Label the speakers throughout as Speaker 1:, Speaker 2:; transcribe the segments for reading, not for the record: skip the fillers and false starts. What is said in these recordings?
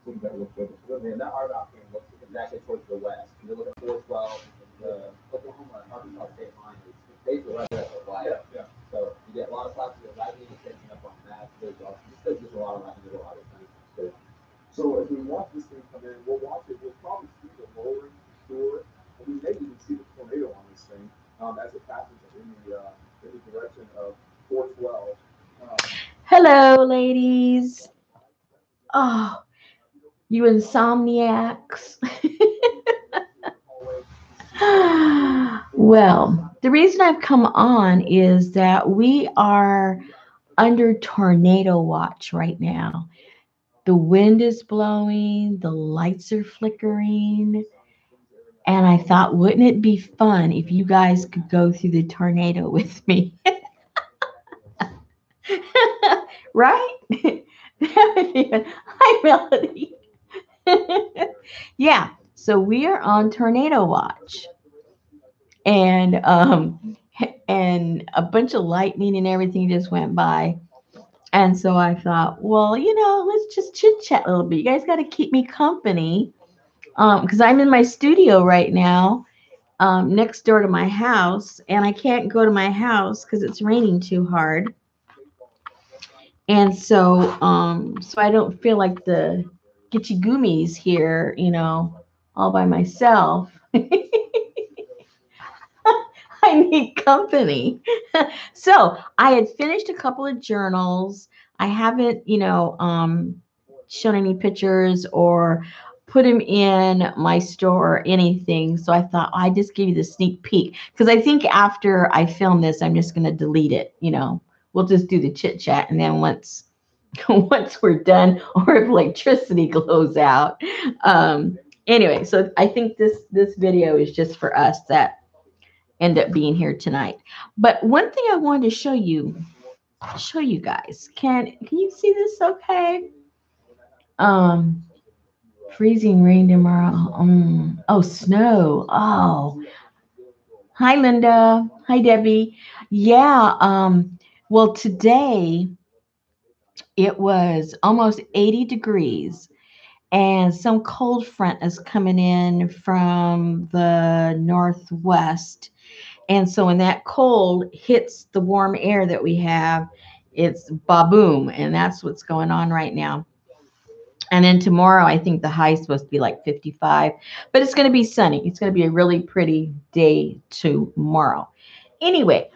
Speaker 1: So you better look further. And that hard option looks exactly towards the west. You look at 412, the Oklahoma Arkansas state line is basically right there at the flag. Yeah. So you get a lot of classes that lightning is picking up on that. There's just a lot of lightning, a lot of things. So as we watch this thing come in, we'll watch it. We'll probably see the lowering for sure, and we may even see the tornado on this thing as it passes in the direction of 412.
Speaker 2: Hello, ladies. Oh, you insomniacs. Well, the reason I've come on is that we are under tornado watch right now. The wind is blowing, the lights are flickering, and I thought, wouldn't it be fun if you guys could go through the tornado with me? Right? Hi, Melody. Yeah, so we are on tornado watch, and a bunch of lightning and everything just went by. And so I thought, well, let's just chit chat a little bit. You guys got to keep me company, because I'm in my studio right now, next door to my house, and I can't go to my house because it's raining too hard. And so I don't feel like the Gitchy Goomies here, all by myself. I need company. So I had finished a couple of journals. I haven't, shown any pictures or put them in my store or anything. So I thought I just give you the sneak peek because I think after I film this, I'm just going to delete it. We'll just do the chit chat, and then once once we're done, or if electricity goes out. Anyway, so I think this video is just for us that end up being here tonight. But one thing I wanted to show you guys. Can you see this okay? Um Freezing rain tomorrow. Oh, snow. Oh. Hi Linda. Hi Debbie. Yeah, well today it was almost 80 degrees, and some cold front is coming in from the northwest. And so when that cold hits the warm air that we have, it's ba-boom. And that's what's going on right now. And then tomorrow, I think the high is supposed to be like 55, but it's going to be sunny. It's going to be a really pretty day tomorrow. Anyway,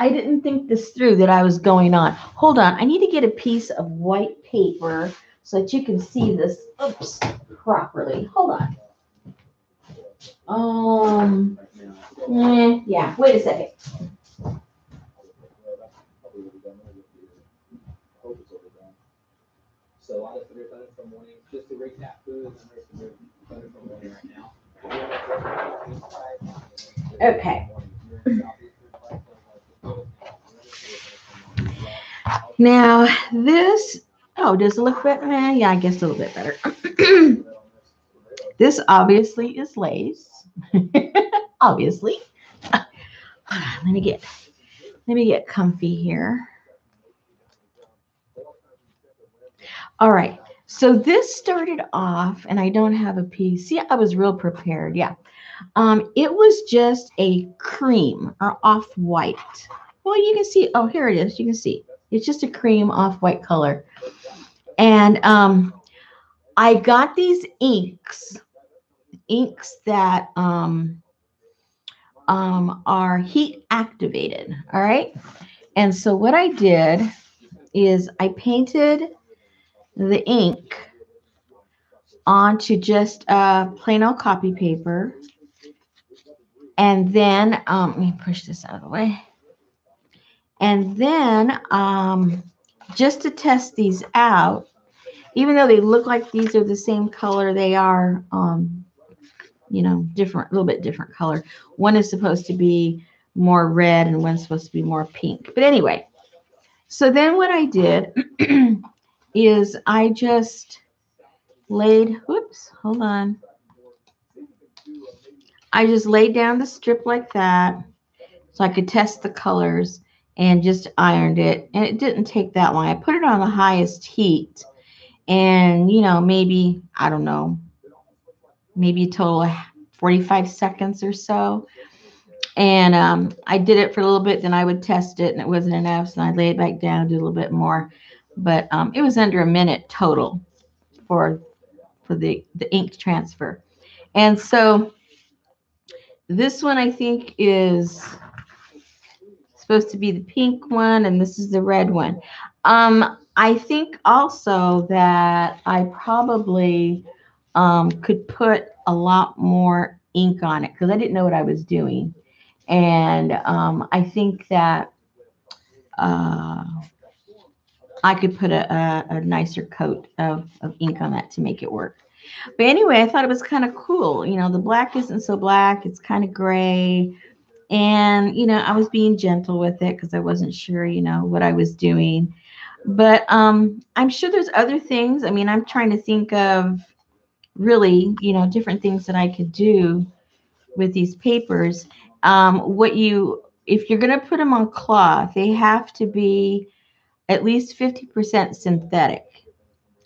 Speaker 2: I didn't think this through that I was going on. Hold on. I need to get a piece of white paper so that you can see this, properly. Hold on. Yeah, wait a second.
Speaker 1: So I just thunderstorm morning. Just to recap, food and thunderstorm morning right now.
Speaker 2: Okay. Now this, oh, does it look better? Yeah, I guess a little bit better. This obviously is lace. Obviously. Hold on, let me get comfy here. All right. So this started off, and I don't have a piece. See, I was real prepared. Yeah. It was just a cream or off-white. Well, you can see. Oh, here it is. You can see. It's just a cream off-white color. And I got these inks that are heat activated. All right. And so what I did is I painted the ink onto just plain old copy paper. And then, let me push this out of the way. And then, just to test these out, even though they look like these are the same color, they are, different, a little bit different color. One is supposed to be more red and one's supposed to be more pink. But anyway, so then what I did is I just laid, whoops, hold on. I just laid down the strip like that so I could test the colors and just ironed it. And it didn't take that long. I put it on the highest heat and maybe, I don't know, maybe a total of 45 seconds or so. And I did it for a little bit, then I would test it and it wasn't enough, so I'd lay it back down, do a little bit more. But it was under a minute total for the ink transfer. And so this one I think is supposed to be the pink one, and this is the red one. I think also that I probably could put a lot more ink on it because I didn't know what I was doing. And I think that uh, I could put a nicer coat of ink on that to make it work. But anyway, I thought it was kind of cool. The black isn't so black, it's kind of gray. And, I was being gentle with it because I wasn't sure, what I was doing. But I'm sure there's other things. I mean, I'm trying to think of really, different things that I could do with these papers. If you're going to put them on cloth, they have to be at least 50% synthetic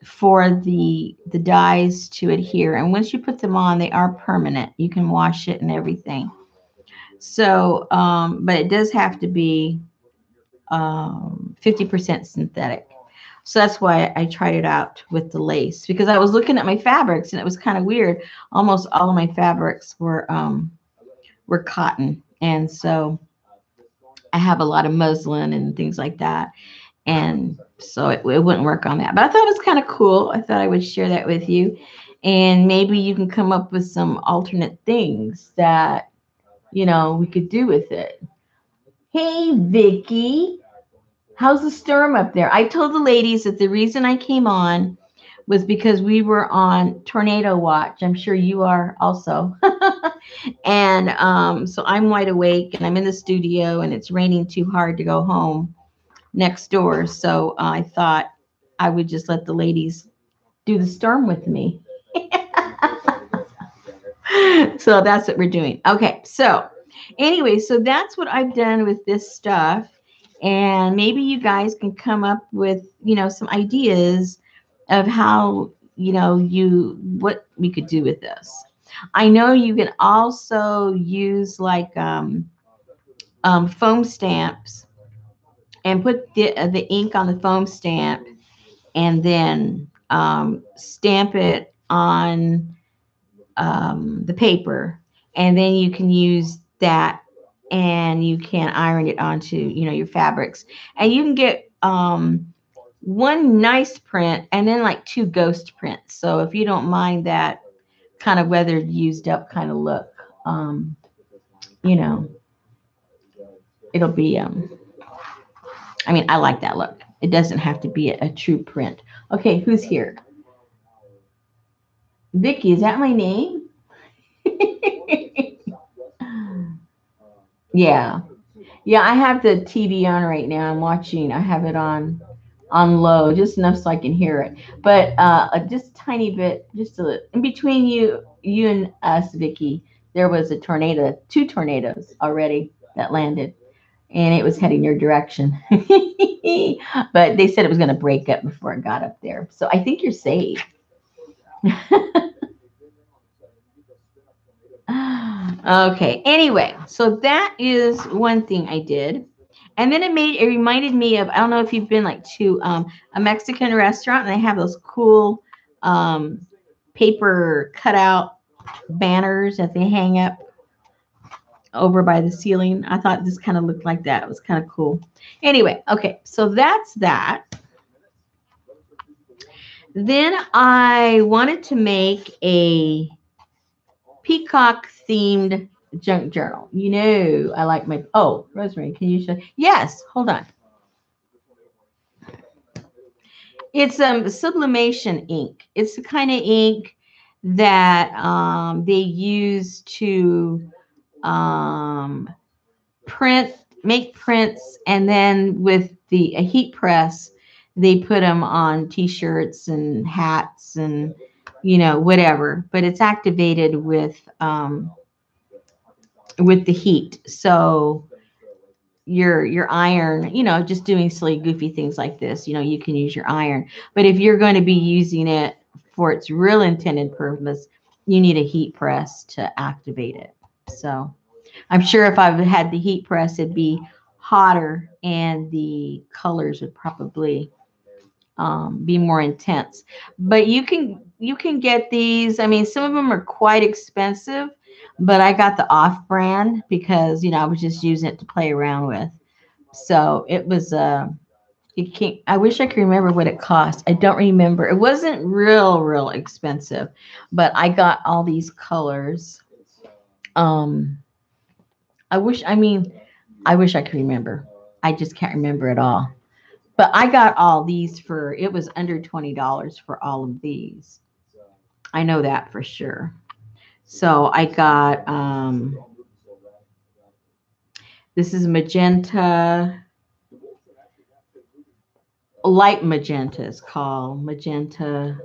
Speaker 2: for the dyes to adhere. And once you put them on, they are permanent. You can wash it and everything. So, but it does have to be 50% synthetic. So that's why I tried it out with the lace, because I was looking at my fabrics and it was kind of weird. Almost all of my fabrics were cotton, and so I have a lot of muslin and things like that, and so it wouldn't work on that. But I thought it was kind of cool. I thought I would share that with you, and maybe you can come up with some alternate things that we could do with it. Hey, Vicky. How's the storm up there? I told the ladies that the reason I came on was because we were on tornado watch. I'm sure you are also. And so I'm wide awake and I'm in the studio and it's raining too hard to go home next door. So I thought I would just let the ladies do the storm with me. So that's what we're doing. Okay, so anyway, so that's what I've done with this stuff. And maybe you guys can come up with, some ideas of how, what we could do with this. I know you can also use like foam stamps and put the ink on the foam stamp and then stamp it on the paper, and then you can use that and you can iron it onto your fabrics, and you can get one nice print and then like two ghost prints. So if you don't mind that kind of weathered, used up kind of look, you know it'll be I mean, I like that look. It doesn't have to be a true print. Okay, who's here? Vicky, is that my name? Yeah. Yeah, I have the TV on right now. I'm watching. I have it on low, just enough so I can hear it. But just a tiny bit, just a little. In between you and us, Vicky, there was a tornado, two tornadoes already that landed, and it was heading your direction. But they said it was going to break up before it got up there. So I think you're safe. Okay. Anyway, so that is one thing I did. And then it reminded me of, I don't know if you've been like to a Mexican restaurant and they have those cool um, paper cutout banners that they hang up over by the ceiling. I thought this kind of looked like that. It was kind of cool. Anyway, okay, so that's that. Then I wanted to make a Peacock themed junk journal. I like my, oh, Rosemary, can you show? Yes, hold on. It's sublimation ink. It's the kind of ink that they use to um, make prints, and then with a heat press, they put them on T-shirts and hats and whatever. But it's activated with the heat. So your iron, just doing silly, goofy things like this, you can use your iron. But if you're going to be using it for its real intended purpose, you need a heat press to activate it. So I'm sure if I had the heat press, it'd be hotter and the colors would probably be more intense. But you can get these. I mean, some of them are quite expensive, but I got the off brand because I was just using it to play around with. So it was you can't. I wish I could remember what it cost. I don't remember. It wasn't real expensive, but I got all these colors. Um, I wish. I mean, I wish I could remember. I just can't remember it all. But I got all these for, it was under $20 for all of these. I know that for sure. So I got, this is magenta, light magenta is called magenta.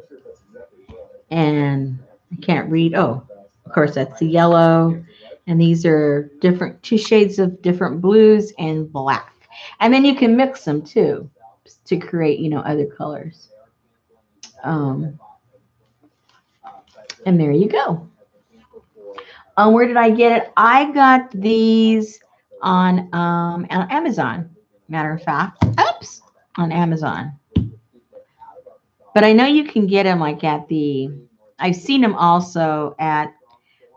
Speaker 2: And I can't read. Oh, of course, that's the yellow. And these are different, two shades of different blues and black. And then you can mix them too to create, other colors. Um, and there you go. Where did I get it? I got these on Amazon. Matter of fact, oops, on Amazon. But I know you can get them like at the. I've seen them also at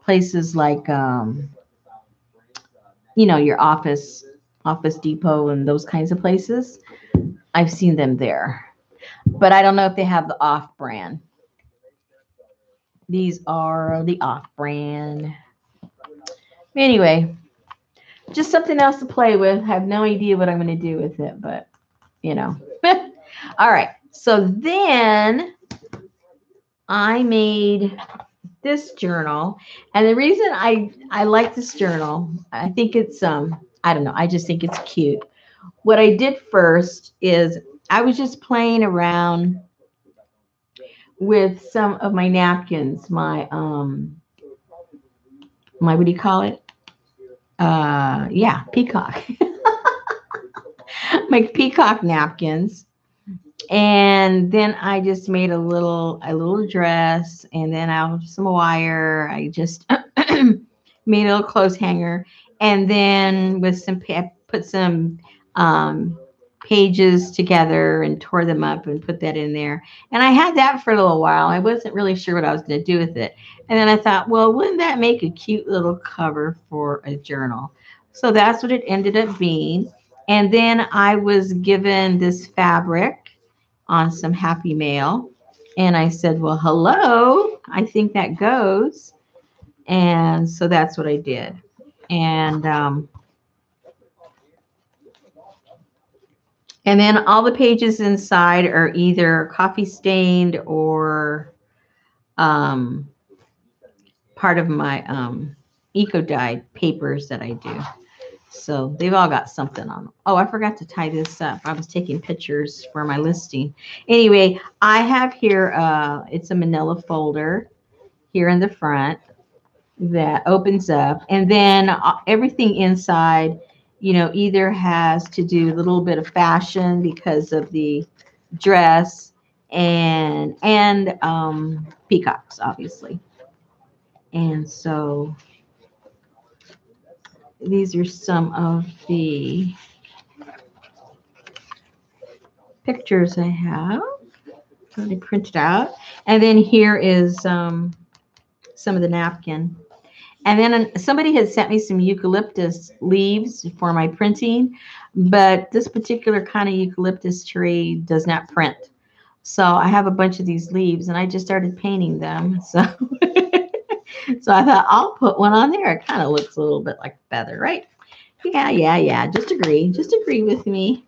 Speaker 2: places like your Office Depot and those kinds of places. I've seen them there, but I don't know if they have the off brand. These are the off brand. Anyway, just something else to play with. I have no idea what I'm going to do with it, but you know. All right. So then I made this journal, and the reason I like this journal, I think it's I don't know, I just think it's cute. What I did first is I was just playing around with some of my napkins, my what do you call it? Yeah, Peacock. My Peacock napkins. And then I just made a little dress, and then out of some wire, I just made a little clothes hanger, and then with put some um, pages together and tore them up and put that in there. And I had that for a little while. I wasn't really sure what I was going to do with it, and then I thought, well, wouldn't that make a cute little cover for a journal? So that's what it ended up being. And then I was given this fabric on some Happy Mail. And I said, well, hello, I think that goes. And so that's what I did. And then all the pages inside are either coffee stained or um, part of my eco dyed papers that I do. So they've all got something on them. Oh, I forgot to tie this up. I was taking pictures for my listing. Anyway, I have here, it's a manila folder here in the front that opens up. And then everything inside, either has to do a little bit of fashion because of the dress and peacocks, obviously. And so these are some of the pictures I have already printed out. And then here is some of the napkin. And then somebody had sent me some eucalyptus leaves for my printing, but this particular kind of eucalyptus tree does not print. So I have a bunch of these leaves, and I just started painting them. So, so I thought I'll put one on there. It kind of looks a little bit like a feather, right? Yeah. Just agree with me.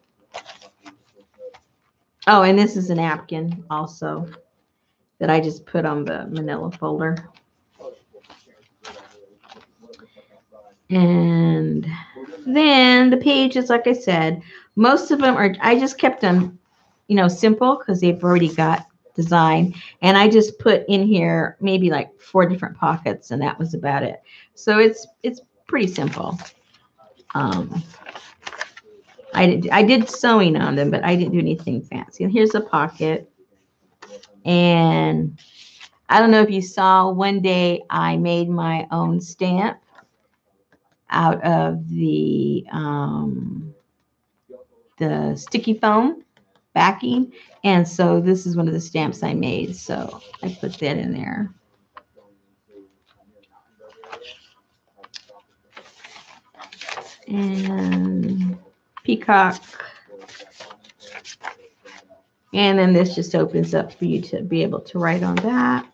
Speaker 2: Oh, and this is a napkin also that I just put on the manila folder. And then the pages, like I said, most of them are, I just kept them, simple because they've already got design. And I just put in here maybe like 4 different pockets, and that was about it. So it's pretty simple. I did sewing on them, but I didn't do anything fancy. And here's a pocket. And I don't know if you saw, one day I made my own stamp out of the sticky foam backing. And so this is one of the stamps I made. So I put that in there. And Peacock. And then this just opens up for you to be able to write on that.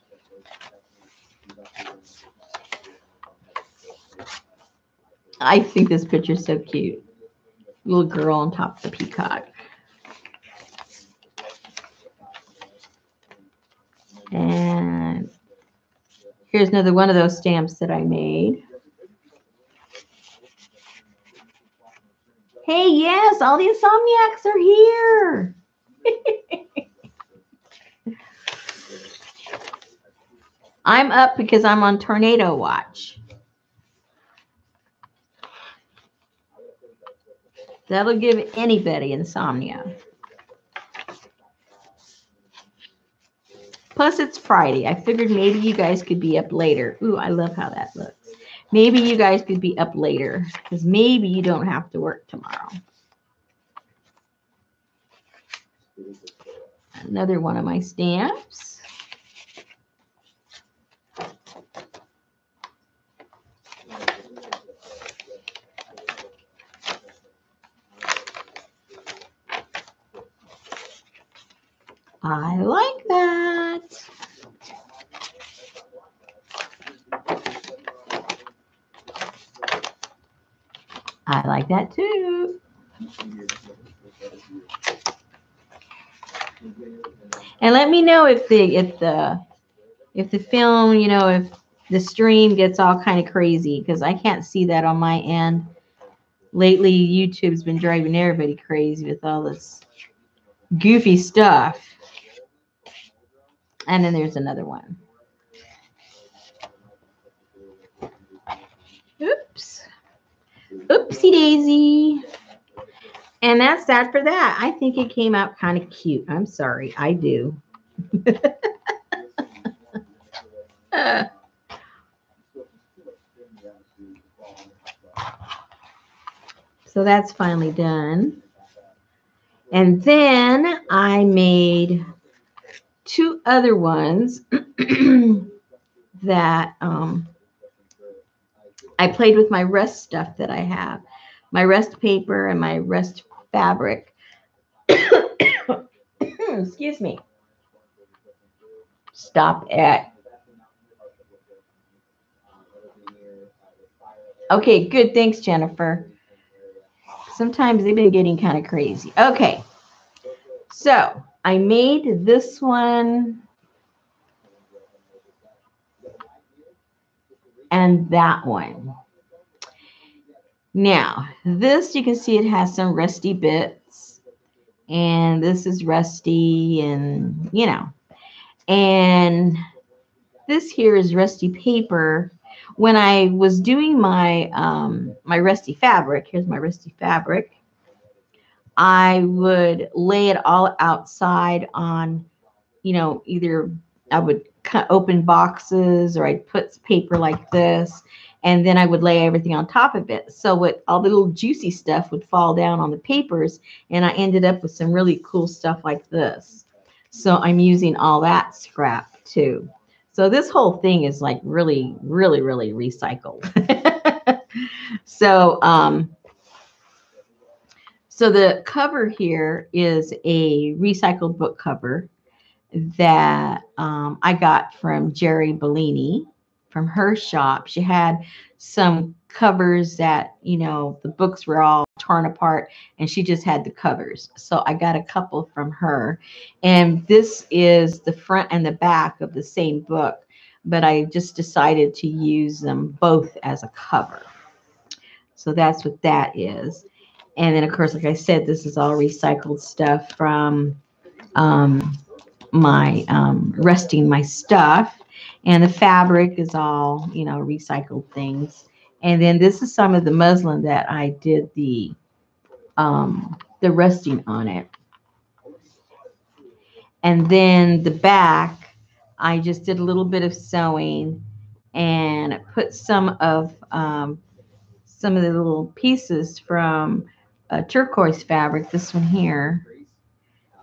Speaker 2: I think this picture is so cute. Little girl on top of the peacock. And here's another one of those stamps that I made. Hey, yes, all the insomniacs are here. I'm up because I'm on tornado watch. That'll give anybody insomnia. Plus, it's Friday. I figured maybe you guys could be up later. Ooh, I love how that looks. Maybe you guys could be up later because maybe you don't have to work tomorrow. Another one of my stamps. I like that. I like that too. And let me know if the film, you know, if the stream gets all kind of crazy, because I can't see that on my end. Lately, YouTube's been driving everybody crazy with all this goofy stuff. And then there's another one. Oops. Oopsie daisy. And that's that for that. I think it came out kind of cute. I'm sorry. I do. So that's finally done. And then I made two other ones that I played with my rest stuff that I have. My rest paper and my rest fabric. Excuse me. Stop it. Okay, good. Thanks, Jennifer. Sometimes they've been getting kind of crazy. Okay. So I made this one and that one. Now, this, you can see it has some rusty bits. And this is rusty and, you know. And this here is rusty paper. When I was doing my my rusty fabric, here's my rusty fabric, I would lay it all outside on, you know, either I would cut open boxes or I'd put paper like this, and then I would lay everything on top of it. So what, all the little juicy stuff would fall down on the papers, and I ended up with some really cool stuff like this. So I'm using all that scrap too. So this whole thing is like really, really, really recycled. So, so the cover here is a recycled book cover that I got from Jerry Bellini from her shop. She had some covers that, you know, the books were all torn apart and she just had the covers. So I got a couple from her. And this is the front and the back of the same book, but I just decided to use them both as a cover. So that's what that is. And then, of course, like I said, this is all recycled stuff from my resting my stuff. And the fabric is all, you know, recycled things. And then this is some of the muslin that I did the the resting on it. And then the back, I just did a little bit of sewing and put some of the little pieces from turquoise fabric, this one here,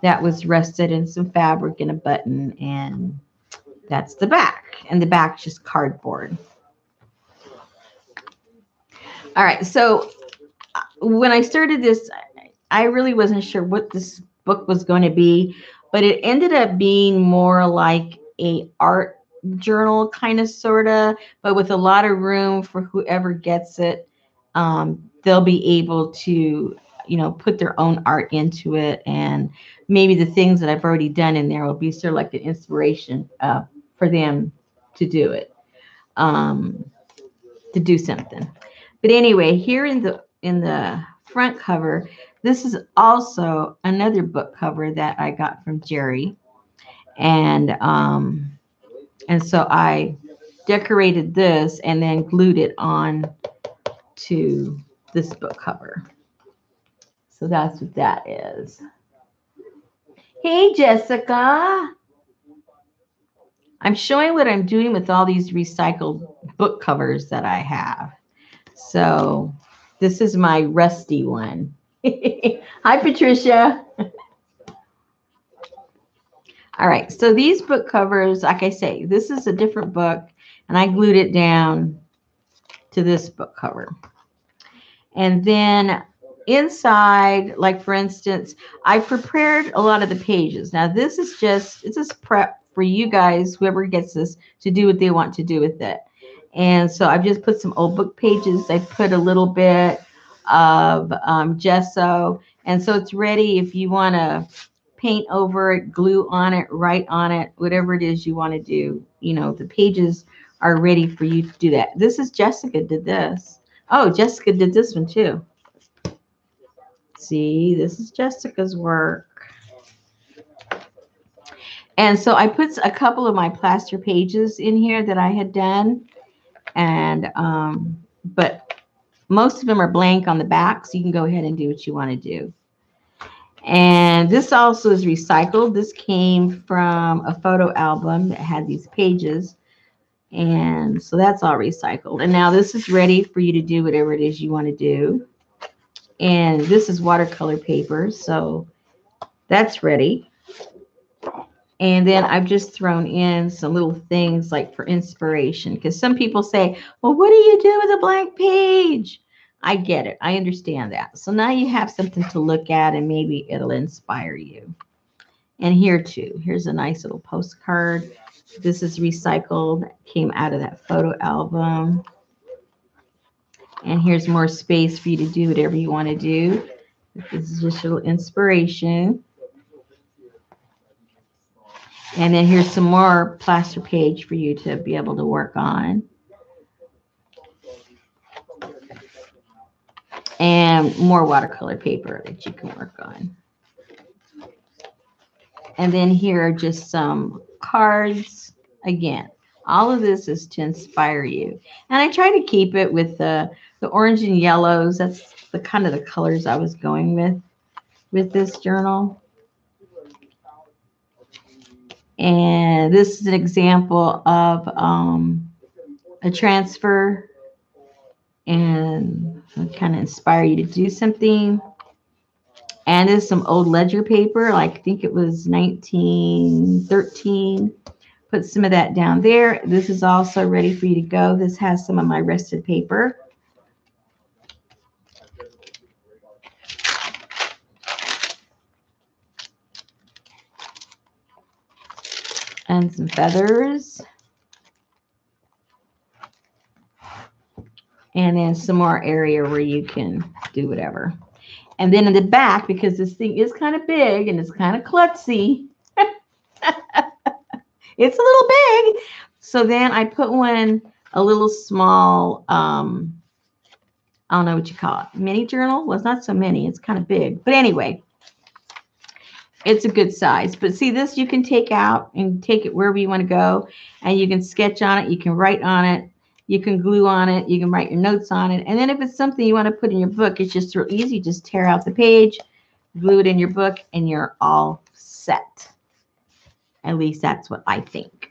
Speaker 2: that was rested in some fabric and a button, and that's the back. And the back's just cardboard. All right, so when I started this, I really wasn't sure what this book was going to be, but it ended up being more like a art journal kind of sort of, but with a lot of room for whoever gets it. They'll be able to, put their own art into it, and maybe the things that I've already done in there will be sort of like the inspiration for them to do it, to do something. But anyway, here in the front cover, this is also another book cover that I got from Jerry, and so I decorated this and then glued it on to this book cover. So that's what that is. Hey, Jessica. I'm showing what I'm doing with all these recycled book covers that I have. So this is my rusty one. Hi, Patricia. All right, so these book covers, like I say, this is a different book, and I glued it down to this book cover. And then inside, like for instance, I prepared a lot of the pages. Now this is it's just prep for you guys, whoever gets this, to do what they want to do with it. And so I've just put some old book pages. I put a little bit of gesso. And so it's ready if you want to paint over it, glue on it, write on it, whatever it is you want to do. The pages are ready for you to do that. This is Jessica did this. Oh, Jessica did this one too. See, this is Jessica's work. And so I put a couple of my plaster pages in here that I had done. And, but most of them are blank on the back, so you can go ahead and do what you want to do. And this also is recycled. This came from a photo album that had these pages. And so that's all recycled. And now this is ready for you to do whatever it is you want to do. And this is watercolor paper, so that's ready. And then I've just thrown in some little things like for inspiration, because some people say, well, what do you do with a blank page? I get it. I understand that. So now you have something to look at, and maybe it'll inspire you. And here too, here's a nice little postcard. This is recycled, came out of that photo album. And here's more space for you to do whatever you want to do. This is just a little inspiration. And then here's some more plaster page for you to be able to work on. And more watercolor paper that you can work on. And then here are just some cards. Again, all of this is to inspire you. And I try to keep it with the orange and yellows. That's the kind of the colors I was going with this journal. And this is an example of a transfer, and kind of inspire you to do something. And this is some old ledger paper, like I think it was 1913. Put some of that down there. This is also ready for you to go. This has some of my rested paper. And some feathers. And then some more area where you can do whatever. And then in the back, because this thing is kind of big and it's kind of klutzy, it's a little big. So then I put a little small, I don't know what you call it, mini journal. Well, it's not so mini, it's kind of big. But anyway, it's a good size. But see, this you can take out and take it wherever you want to go, and you can sketch on it, you can write on it, You can glue on it. You can write your notes on it. And then if it's something you want to put in your book, it's just real easy. Just tear out the page, glue it in your book, and you're all set. At least that's what I think.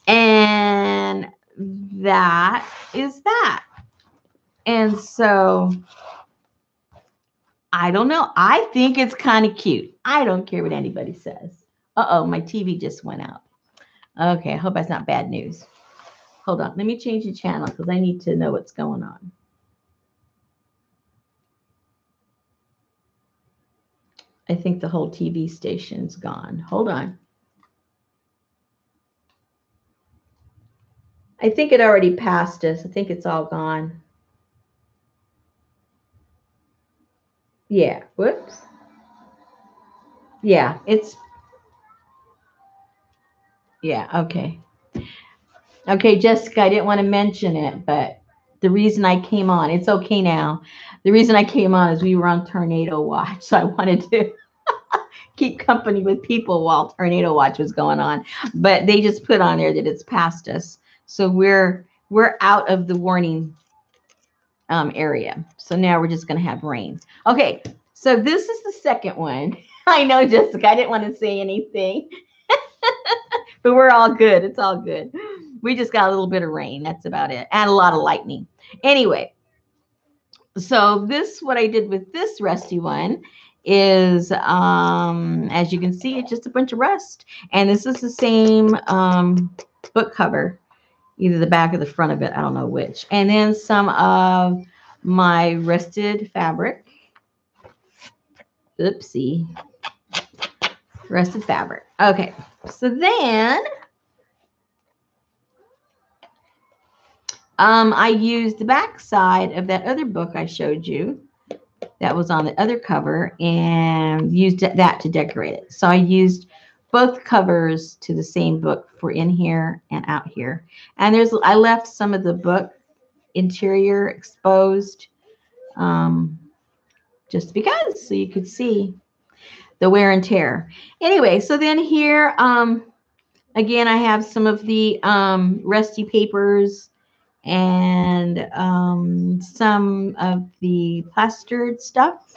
Speaker 2: And that is that. And so I don't know. I think it's kind of cute. I don't care what anybody says. Uh-oh, my TV just went out. Okay, I hope that's not bad news. Hold on. Let me change the channel because I need to know what's going on. I think the whole TV station's gone. Hold on. I think it already passed us. I think it's all gone. Yeah. Whoops. Yeah, yeah, okay. Okay, Jessica, I didn't want to mention it, but the reason I came on, it's okay now. The reason I came on is we were on tornado watch. So I wanted to keep company with people while tornado watch was going on. But they just put on there that it's past us. So we're out of the warning area. So now we're just going to have rain. Okay, so this is the second one. I know, Jessica, I didn't want to say anything. But we're all good. It's all good. We just got a little bit of rain. That's about it. And a lot of lightning. Anyway, so what I did with this rusty one is, as you can see, it's just a bunch of rust. And this is the same book cover, either the back or the front of it. I don't know which. And then some of my rusted fabric. Oopsie. Rusted fabric. Okay. So then I used the back side of that other book I showed you that was on the other cover and used that to decorate it. So I used both covers to the same book for in here and out here. And I left some of the book interior exposed just because, so you could see the wear and tear. Anyway, so then here, again, I have some of the rusty papers and some of the plastered stuff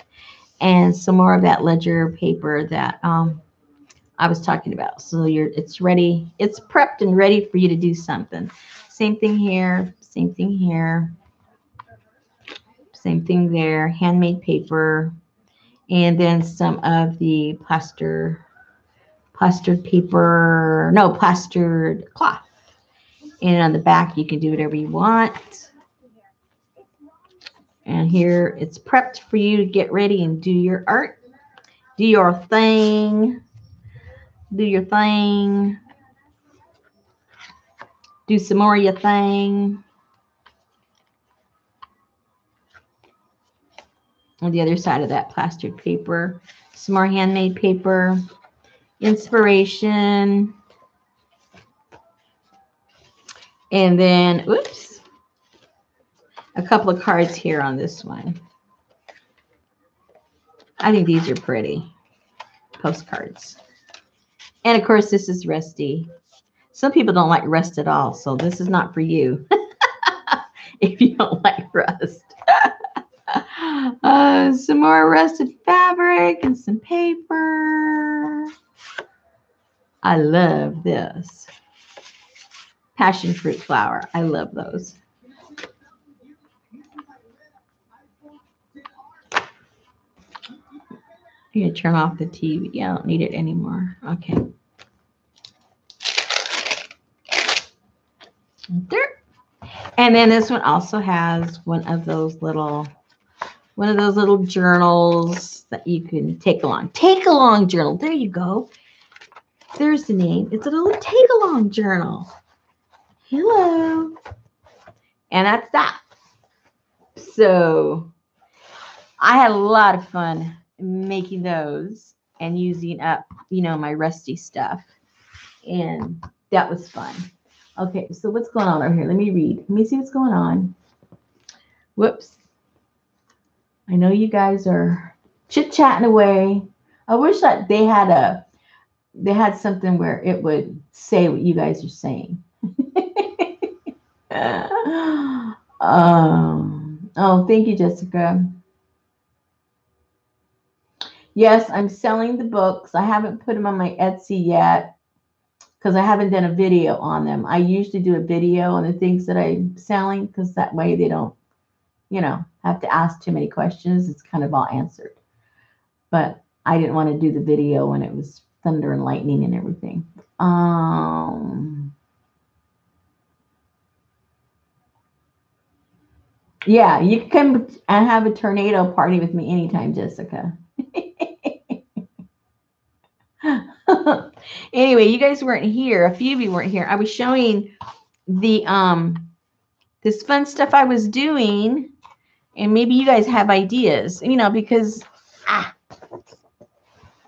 Speaker 2: and some more of that ledger paper that I was talking about. So it's ready. It's prepped and ready for you to do something. Same thing here. Same thing here. Same thing there. Handmade paper. And then some of the plastered paper. No, plastered cloth. And on the back, you can do whatever you want. And here it's prepped for you to get ready and do your art. Do your thing. Do your thing. Do some more of your thing. On the other side of that plastered paper, some more handmade paper. Inspiration. And then, oops, a couple of cards here on this one. I think these are pretty postcards. And of course, this is rusty. Some people don't like rust at all, so this is not for you if you don't like rust. Some more rusted fabric and some paper. I love this. Passion fruit flower. I love those. I'm going to turn off the TV. Yeah, I don't need it anymore. Okay. There. And then this one also has one of those little journals that you can take along. Take along journal. There you go. There's the name. It's a little take along journal. Hello. And that's that. So I had a lot of fun making those and using up, my rusty stuff. And that was fun. Okay, so what's going on over here? Let me read. Let me see what's going on. Whoops. I know you guys are chit-chatting away. I wish that they had they had something where it would say what you guys are saying. Oh, thank you, Jessica. Yes, I'm selling the books. I haven't put them on my Etsy yet because I haven't done a video on them. I usually do a video on the things that I'm selling because that way they don't, have to ask too many questions. It's kind of all answered. But I didn't want to do the video when it was thunder and lightning and everything. Yeah, you can come and have a tornado party with me anytime, Jessica. Anyway, you guys weren't here. A few of you weren't here. I was showing the this fun stuff I was doing, and maybe you guys have ideas, because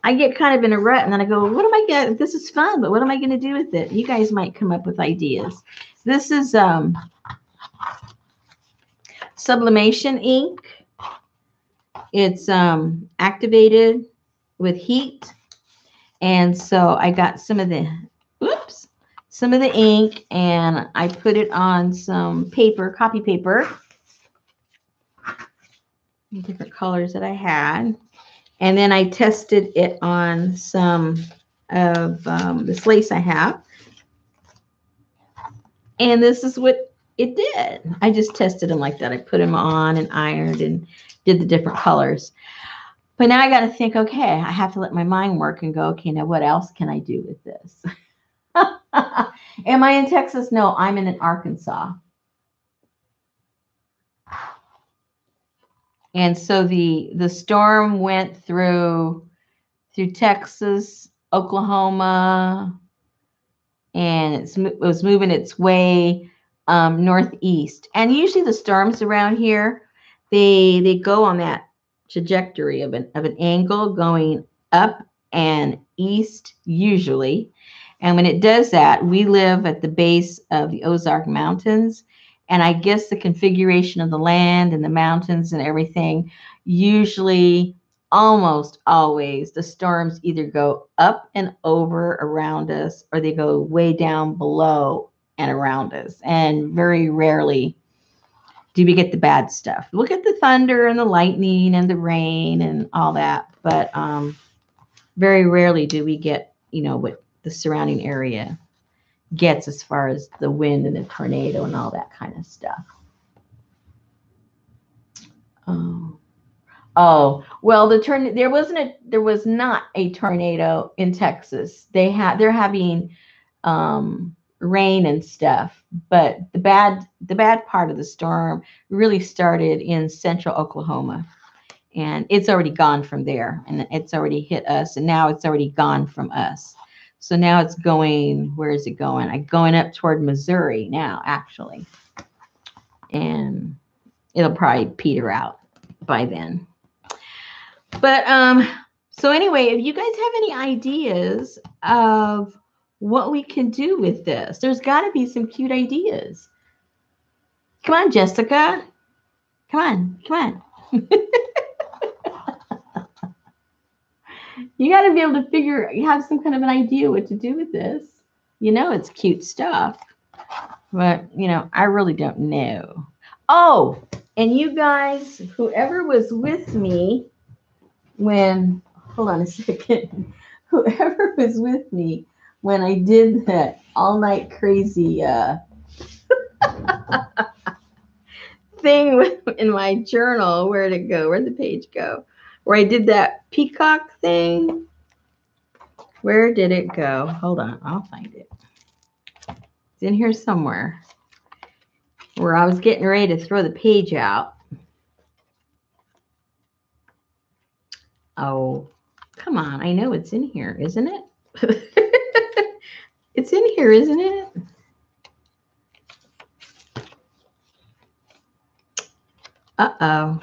Speaker 2: I get kind of in a rut, and then I go, what am I going? This is fun, but what am I going to do with it? You guys might come up with ideas. This is sublimation ink. It's activated with heat. And so I got some of the ink, and I put it on some paper, copy paper, different colors that I had. And then I tested it on some of this lace I have. And this is what it did. I just tested them like that. I put them on and ironed and did the different colors. But now I got to think, okay, I have to let my mind work and go, okay, now what else can I do with this? Am I in Texas? No, I'm in Arkansas. And so the storm went through Texas, Oklahoma, and it was moving its way northeast. And usually the storms around here, they go on that trajectory of an angle going up and east usually. And when it does that, we live at the base of the Ozark Mountains. And I guess the configuration of the land and the mountains and everything, usually, almost always, the storms either go up and over around us or they go way down below and around us. And very rarely do we get the bad stuff. Look at the thunder and the lightning and the rain and all that. But very rarely do we get, what the surrounding area gets as far as the wind and the tornado and all that kind of stuff. Oh, well, there was not a tornado in Texas. They're having rain and stuff, but the bad part of the storm really started in central Oklahoma, and it's already gone from there, and it's already hit us, and now it's already gone from us. So now it's going, where is it going? I'm going up toward Missouri now, actually. And it'll probably peter out by then. But so anyway, if you guys have any ideas of what we can do with this, there's got to be some cute ideas. Come on, Jessica. Come on. You got to be able to you have some kind of an idea what to do with this. It's cute stuff, but I really don't know. Oh, and you guys, whoever was with me hold on a second, whoever was with me when I did that all night crazy thing in my journal, where'd it go? Where'd the page go? Where I did that peacock thing. Where did it go? Hold on, I'll find it. It's in here somewhere where I was getting ready to throw the page out. Oh, come on. I know it's in here, isn't it? It's in here, isn't it? Uh-oh.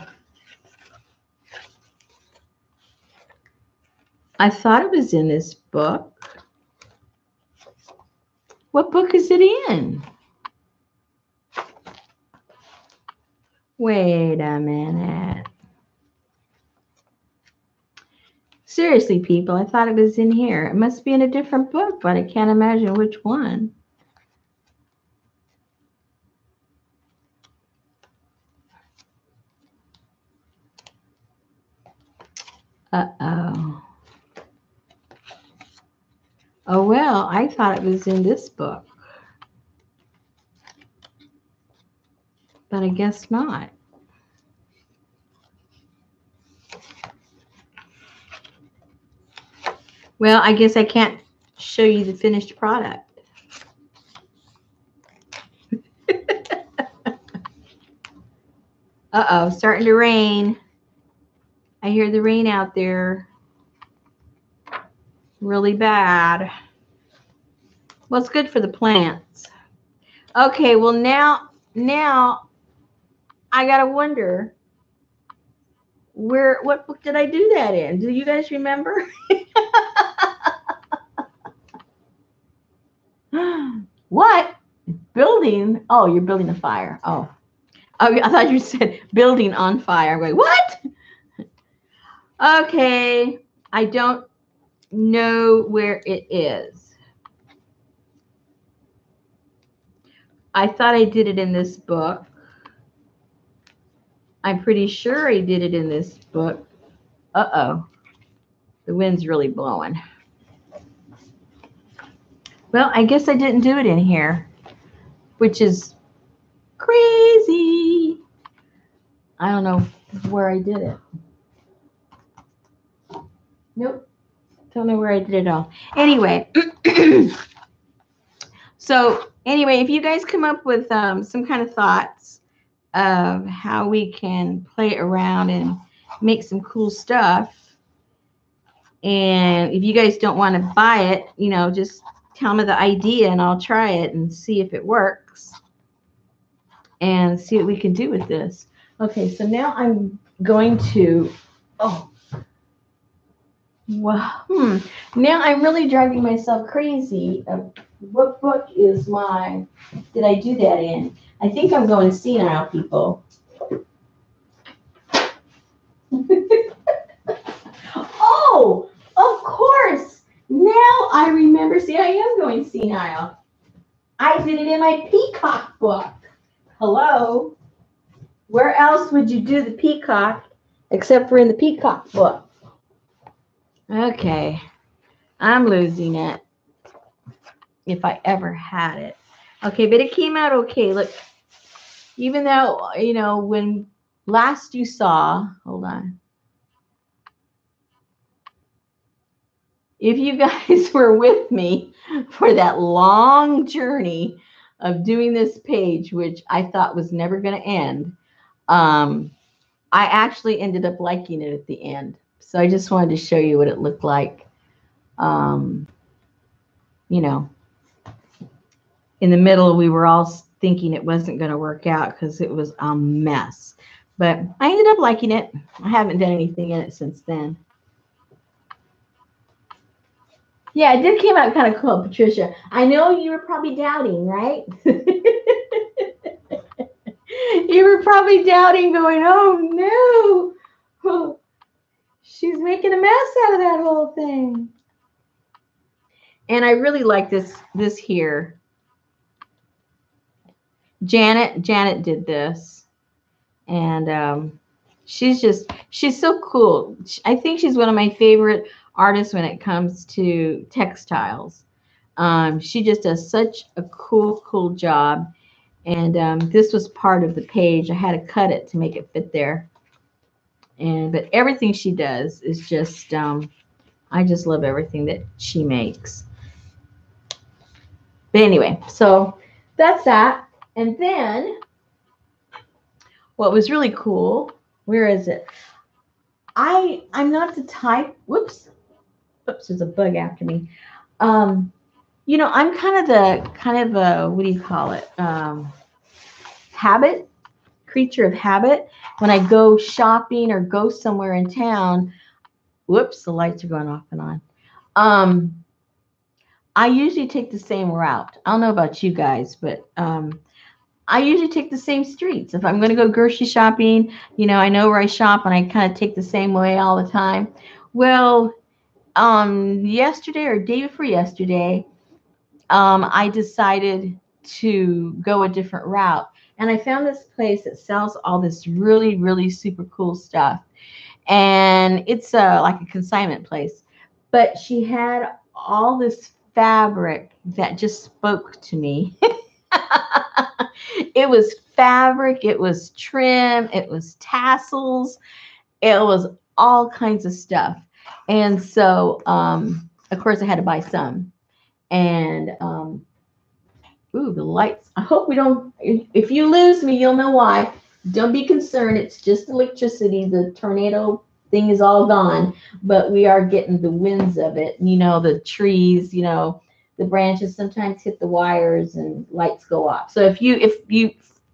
Speaker 2: I thought it was in this book. What book is it in? Wait a minute. Seriously, people, I thought it was in here. It must be in a different book, but I can't imagine which one. Uh-oh. Oh, well, I thought it was in this book. But I guess not. Well, I guess I can't show you the finished product. Uh-oh, starting to rain. I hear the rain out there. Really bad. Well, it's good for the plants. Okay, well now I gotta wonder what book did I do that in? Do you guys remember? What? Building? Oh, you're building a fire. Oh, I thought you said building on fire. I'm going, what? Okay, I don't know where it is. I thought I did it in this book. I'm pretty sure I did it in this book. Uh-oh. The wind's really blowing. Well, I guess I didn't do it in here, which is crazy. I don't know where I did it. Nope. Don't know where I did it all. Anyway. So anyway, if you guys come up with some kind of thoughts of how we can play around and make some cool stuff, and if you guys don't want to buy it, you know, just tell me the idea and I'll try it and see if it works and see what we can do with this. Okay, so now I'm going to, now I'm really driving myself crazy. What book is did I do that in? I think I'm going senile, people. Oh, of course. Now I remember. See, I am going senile. I did it in my Peacock book. Hello? Where else would you do the Peacock except for in the Peacock book? Okay. I'm losing it. If I ever had it. Okay, but it came out okay. Look, even though, you know, when last you saw, hold on. If you guys were with me for that long journey of doing this page, which I thought was never going to end, I actually ended up liking it at the end. So I just wanted to show you what it looked like. You know, in the middle, we were all thinking it wasn't going to work out because it was a mess. But I ended up liking it. I haven't done anything in it since then. Yeah, it did came out kind of cool, Patricia. I know you were probably doubting, right? You were probably doubting, going, oh no, she's making a mess out of that whole thing. And I really like this here. Janet did this, and she's so cool. I think she's one of my favorite artists when it comes to textiles. She just does such a cool job. And this was part of the page. I had to cut it to make it fit there. But everything she does is just, I just love everything that she makes. But anyway, so that's that. And then what was really cool, where is it? I'm not the type, whoops, there's a bug after me. You know, I'm kind of a, what do you call it? Creature of habit. When I go shopping or go somewhere in town, whoops, the lights are going off and on. I usually take the same route. I don't know about you guys, but I usually take the same streets. If I'm going to go grocery shopping, you know, I know where I shop and I kind of take the same way all the time. Well, yesterday or day before yesterday, I decided to go a different route. And I found this place that sells all this really, really super cool stuff. And it's like a consignment place. But she had all this fabric that just spoke to me. It was fabric, it was trim, it was tassels, it was all kinds of stuff. And so, of course, I had to buy some. And ooh, the lights. I hope we don't. If you lose me, you'll know why. Don't be concerned. It's just electricity. The tornado thing is all gone, but we are getting the winds of it. You know, the trees. You know, the branches sometimes hit the wires and lights go off. So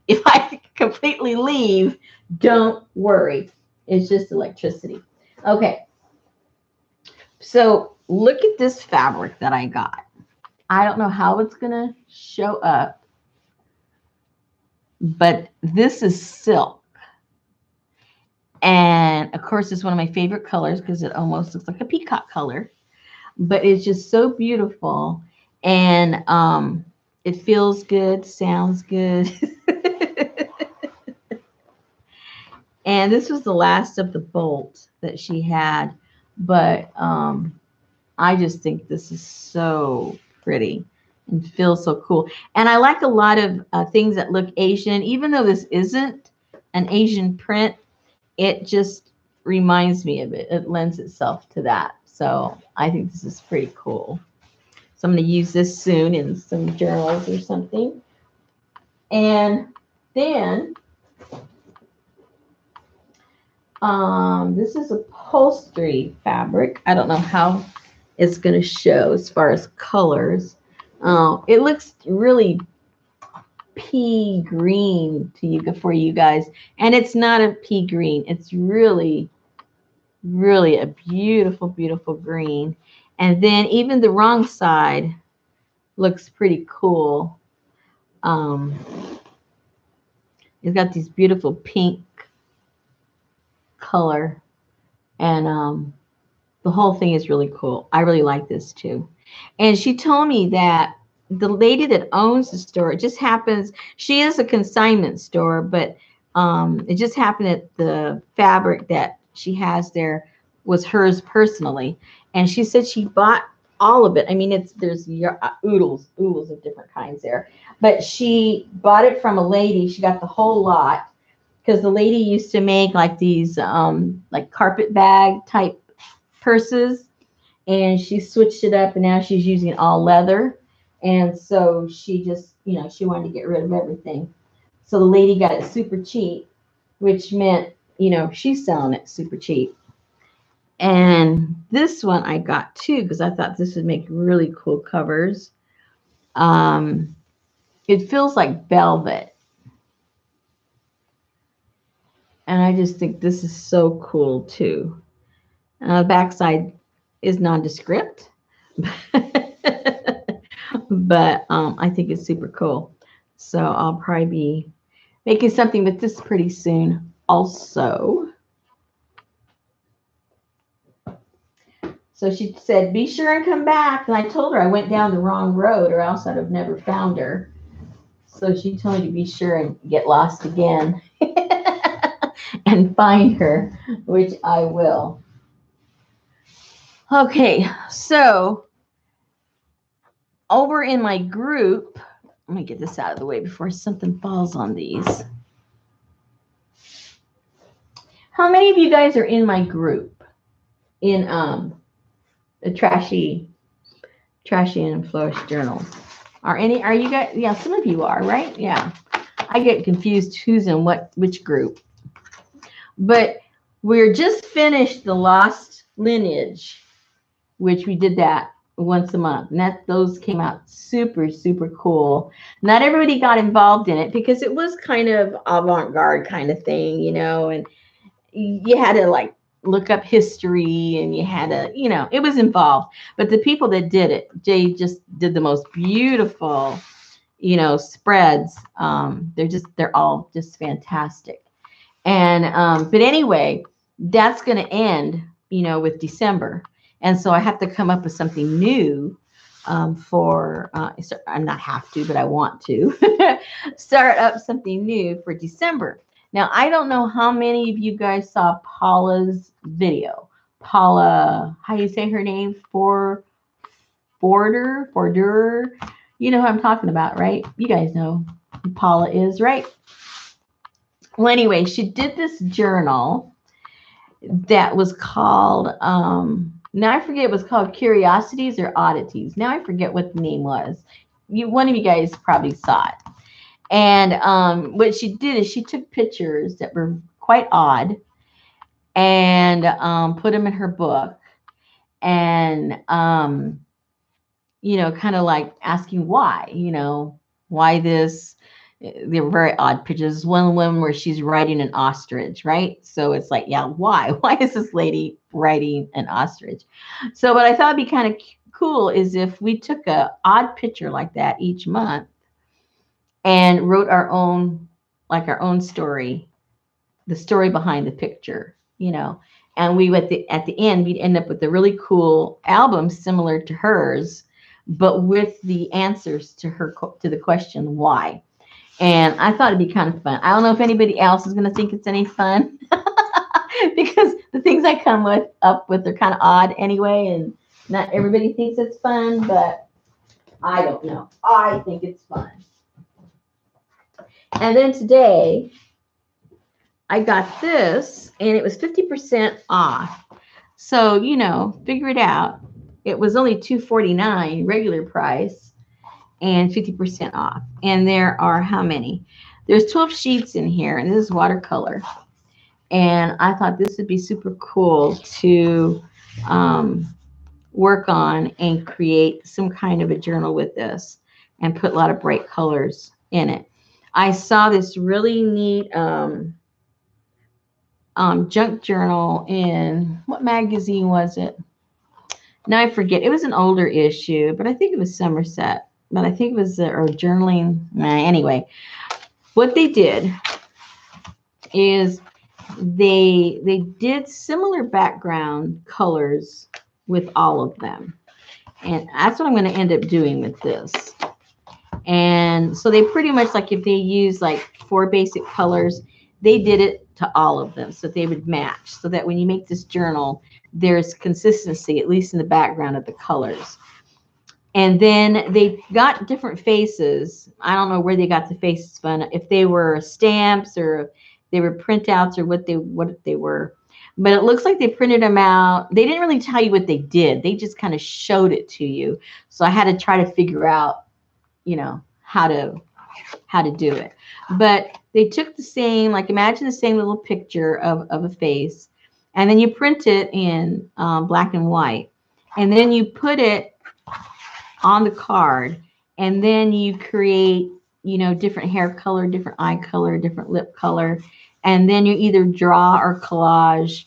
Speaker 2: if I completely leave, don't worry. It's just electricity. Okay. So look at this fabric that I got. I don't know how it's gonna show up, but this is silk. And of course, it's one of my favorite colors because it almost looks like a peacock color, but it's just so beautiful. And it feels good, sounds good. And this was the last of the bolt that she had, but I just think this is so pretty and feels so cool. And I like a lot of things that look Asian, even though this isn't an Asian print, it just reminds me of it. It lends itself to that. So I think this is pretty cool. So I'm going to use this soon in some journals or something. And then this is upholstery fabric. I don't know how it's going to show as far as colors. It looks really pea green to you for you guys, and it's not a pea green. It's really, really a beautiful, beautiful green. And then even the wrong side looks pretty cool. It's got these beautiful pink color, and the whole thing is really cool. I really like this too. And she told me that the lady that owns the store, it just happens, she is a consignment store, but it just happened that the fabric that she has there was hers personally. And she said she bought all of it. I mean, there's oodles of different kinds there. But she bought it from a lady. She got the whole lot because the lady used to make like these like carpet bag type purses, and she switched it up, and now she's using it all leather. And so she just, she wanted to get rid of everything. So the lady got it super cheap, which meant, she's selling it super cheap. And this one I got too because I thought this would make really cool covers. It feels like velvet. And I just think this is so cool too. The backside is nondescript, but I think it's super cool. So I'll probably be making something with this pretty soon also. So she said, be sure and come back. And I told her I went down the wrong road or else I'd have never found her. So she told me to be sure and get lost again and find her, which I will. Okay, so over in my group, let me get this out of the way before something falls on these. How many of you guys are in my group in the trashy and flourish journals? Are you guys? Yeah, some of you are, right? Yeah. I get confused who's in which group. But we're just finished the Lost Lineage, which we did that once a month. And those came out super, super cool. Not everybody got involved in it because it was kind of avant-garde kind of thing, and you had to like look up history and you had to, it was involved. But the people that did it, they just did the most beautiful, spreads. They're all just fantastic. And but anyway, that's going to end, with December. And so I have to come up with something new I'm not have to, but I want to start up something new for December. Now, I don't know how many of you guys saw Paula's video. Paula, how you say her name? Forder. You know who I'm talking about, right? You guys know who Paula is, right? Well, anyway, she did this journal that was called, now I forget, it was called Curiosities or Oddities. Now I forget what the name was. One of you guys probably saw it. And what she did is she took pictures that were quite odd and put them in her book. And, kind of like asking why, why this. They were very odd pictures. One where she's riding an ostrich, right? So it's like, yeah, why? Why is this lady riding an ostrich? So what I thought would be kind of cool is if we took a odd picture like that each month and wrote our own story, the story behind the picture, and we at the end we'd end up with a really cool album similar to hers, but with the answers to the question why. And I thought it'd be kind of fun. I don't know if anybody else is going to think it's any fun because the things I come up with are kind of odd anyway, and not everybody thinks it's fun, but I don't know. I think it's fun. And then today I got this, and it was 50% off. So, figure it out. It was only $2.49 regular price and 50% off. And there are how many? There's 12 sheets in here, and this is watercolor. And I thought this would be super cool to work on and create some kind of a journal with this and put a lot of bright colors in it. I saw this really neat junk journal in, what magazine was it? Now I forget. It was an older issue, but I think it was Somerset. But I think it was or journaling. Anyway, what they did is they did similar background colors with all of them, and that's what I'm going to end up doing with this. And so they pretty much, like, if they use like 4 basic colors, they did it to all of them so they would match, so that when you make this journal, there's consistency, at least in the background of the colors. And then they got different faces. I don't know where they got the faces from, if they were stamps or they were printouts or what they were. But it looks like they printed them out. They didn't really tell you what they did. They just kind of showed it to you. So I had to try to figure out, how to do it. But they took the same, like, imagine the same little picture of a face, and then you print it in black and white, and then you put it on the card, and then you create, different hair color, different eye color, different lip color, and then you either draw or collage,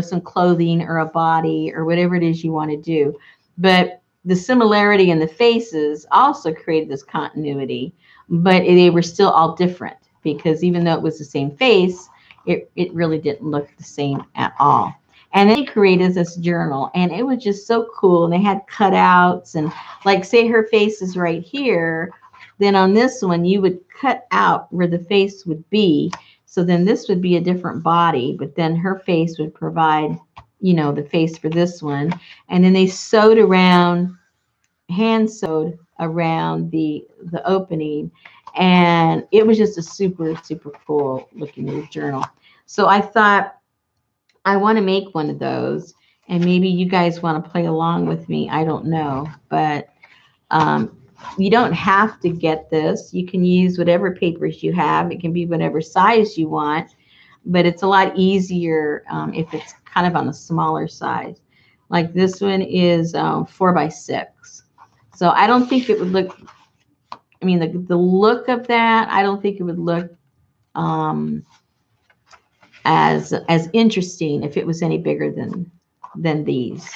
Speaker 2: some clothing or a body or whatever it is you want to do. But the similarity in the faces also created this continuity, but they were still all different, because even though it was the same face, it really didn't look the same at all. And they created this journal, and it was just so cool. And they had cutouts, and like, say her face is right here, then on this one you would cut out where the face would be. So then this would be a different body, but then her face would provide, the face for this one. And then they hand sewed around the opening, and it was just a super, super cool looking journal. So I thought, I want to make one of those, and maybe you guys want to play along with me. I don't know, but you don't have to get this. You can use whatever papers you have. It can be whatever size you want, but it's a lot easier if it's kind of on a smaller size. Like this one is 4x6. So I don't think it would look, the look of that, I don't think it would look as interesting if it was any bigger than these.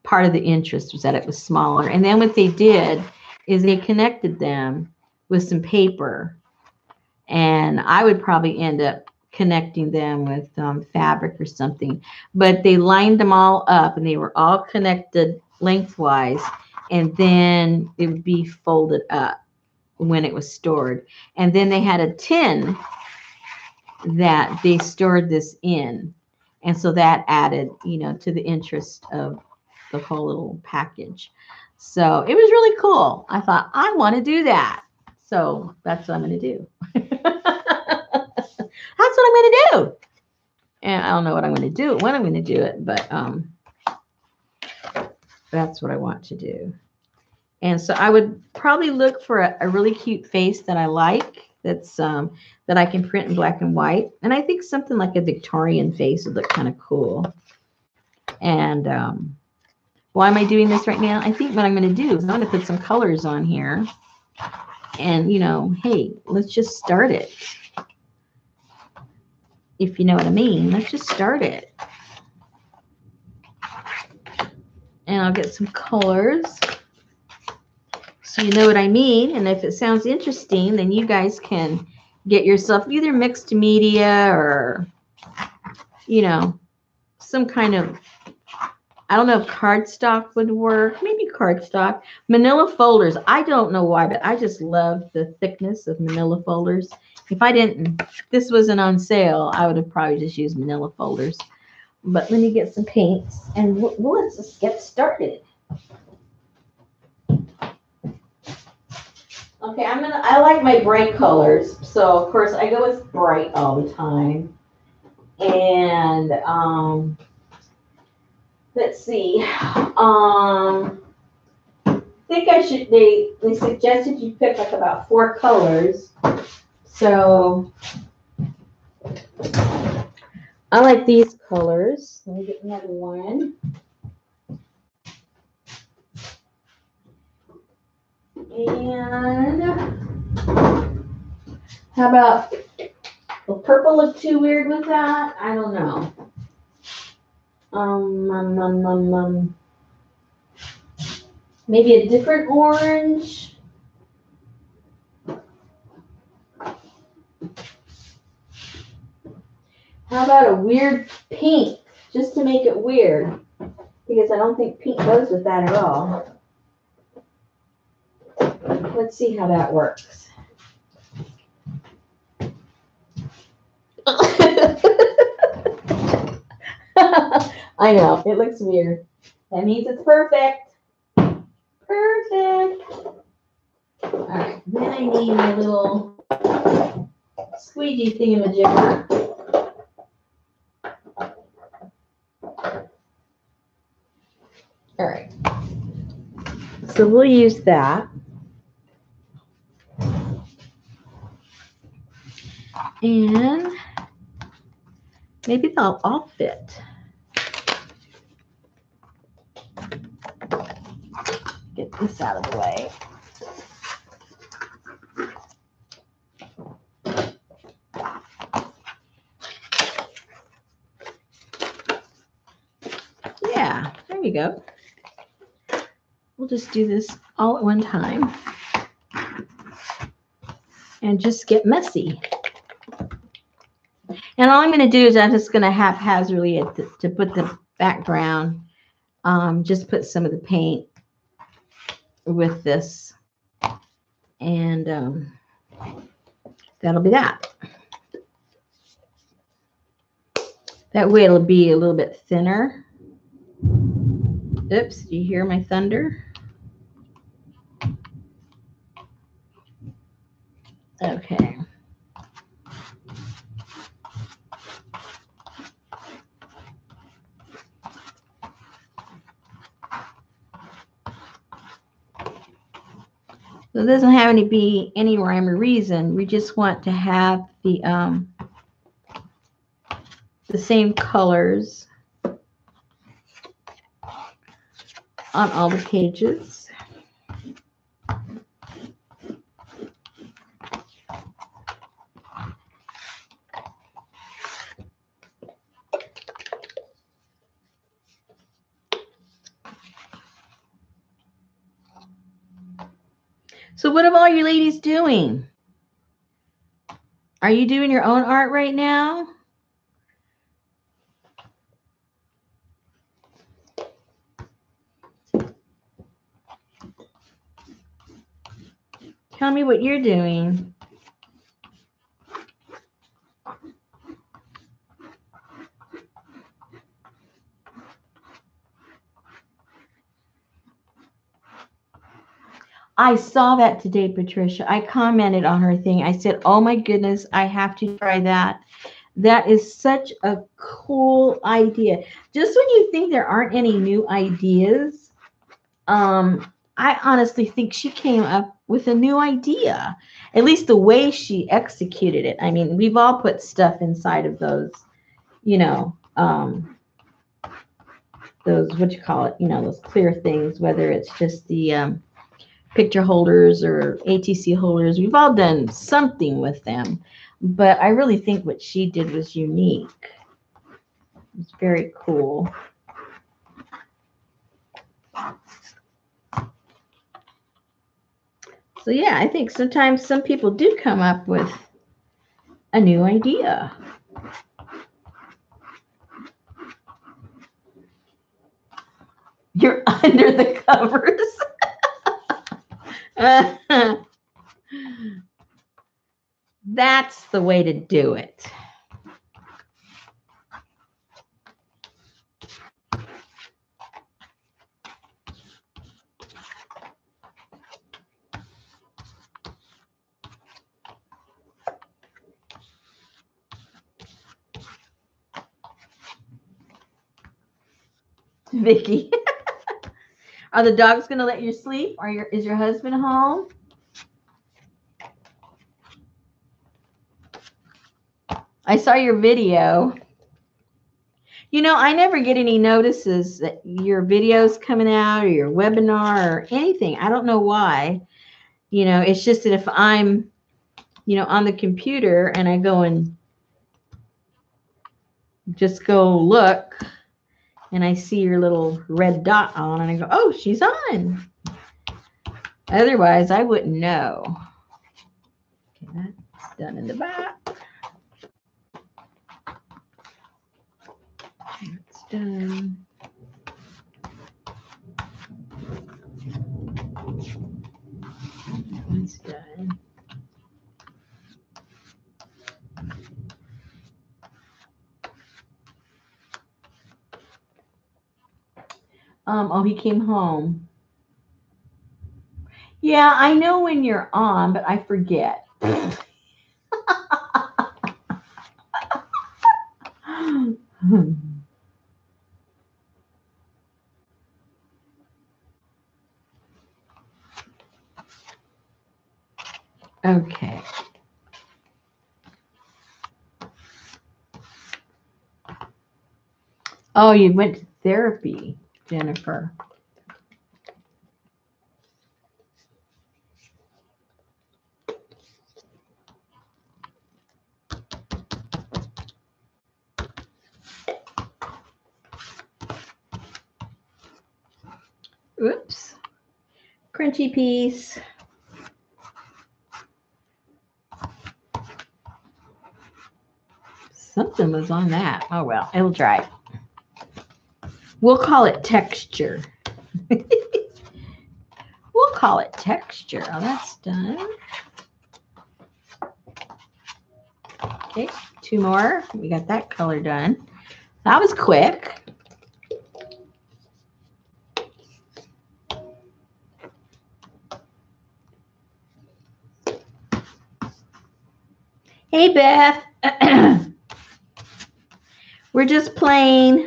Speaker 2: Part of the interest was that it was smaller. And then what they did is they connected them with some paper. And I would probably end up connecting them with fabric or something. But they lined them all up and they were all connected lengthwise. And then it would be folded up when it was stored. And then they had a tin that they stored this in. And so that added, you know, to the interest of the whole little package. So it was really cool. I thought, I want to do that. So that's what I'm going to do. That's what I'm going to do. And I don't know what I'm going to do, when I'm going to do it, but that's what I want to do. And so I would probably look for a really cute face that I like, that's that I can print in black and white. And I think something like a Victorian face would look kind of cool. And why am I doing this right now? I think what I'm going to do is I'm going to put some colors on here. And, you know, hey, let's just start it. If you know what I mean, let's just start it. And I'll get some colors so you know what I mean. And if it sounds interesting, then you guys can get yourself either mixed media or, you know, some kind of, I don't know if cardstock would work. Maybe cardstock. Manila folders. I don't know why, but I just love the thickness of manila folders. If I didn't, if this wasn't on sale, I would have probably just used manila folders. But let me get some paints and let's just get started. Okay, I like my bright colors. So of course I go with bright all the time. And let's see. I think I should, they suggested you pick like about 4 colors. So I like these colors. Let me get another one. And how about, will purple look too weird with that? I don't know. Maybe a different orange. How about a weird pink, just to make it weird? Because I don't think pink goes with that at all. Let's see how that works. I know, it looks weird. That means it's perfect. Perfect. All right, then I need my little squeegee thingamajigger. All right. So we'll use that. And maybe they'll all fit. Get this out of the way. Yeah, there you go. We'll just do this all at one time and just get messy. And all I'm going to do is I'm just going to haphazardly to put the background, just put some of the paint with this, and that'll be that. That way it'll be a little bit thinner. Oops, do you hear my thunder? Okay. So it doesn't have to be any rhyme or reason. We just want to have the same colors on all the pages. So what are all you ladies doing? Are you doing your own art right now? Tell me what you're doing. I saw that today, Patricia. I commented on her thing. I said, oh my goodness, I have to try that. That is such a cool idea. Just when you think there aren't any new ideas, I honestly think she came up with a new idea. At least the way she executed it. I mean, we've all put stuff inside of those, you know, those, what you call it, you know, those clear things, whether it's just the picture holders or ATC holders. We've all done something with them. But I really think what she did was unique. It's very cool. So yeah, I think sometimes some people do come up with a new idea. You're under the covers. That's the way to do it. Vicky. Are the dogs going to let you sleep? Is your husband home? I saw your video. You know, I never get any notices that your video's coming out or your webinar or anything. I don't know why. You know, it's just that if I'm, you know, on the computer and I go and just go look and I see your little red dot on and I go, oh, she's on. Otherwise, I wouldn't know. Okay, that's done in the back. That's done. That one's done. Oh, he came home. Yeah, I know when you're on, but I forget. Okay. Oh, you went to therapy, Jennifer. Oops. Crunchy piece. Something was on that. Oh, well, it'll dry. We'll call it texture. We'll call it texture. Oh, that's done. Okay, 2 more. We got that color done. That was quick. Hey, Beth. We're just playing.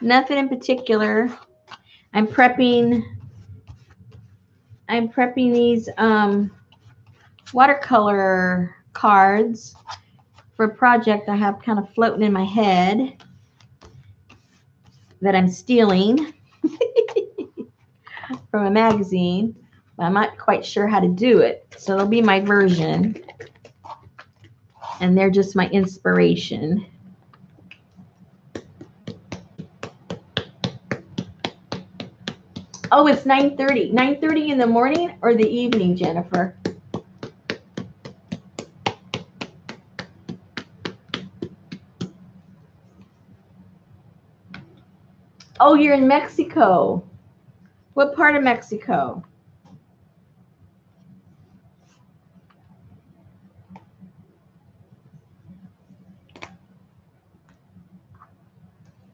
Speaker 2: Nothing in particular. I'm prepping these watercolor cards for a project I have kind of floating in my head that I'm stealing from a magazine, but I'm not quite sure how to do it. So it'll be my version, and they're just my inspiration. Oh, it's 9:30. 9:30 in the morning or the evening, Jennifer? Oh, you're in Mexico. What part of Mexico?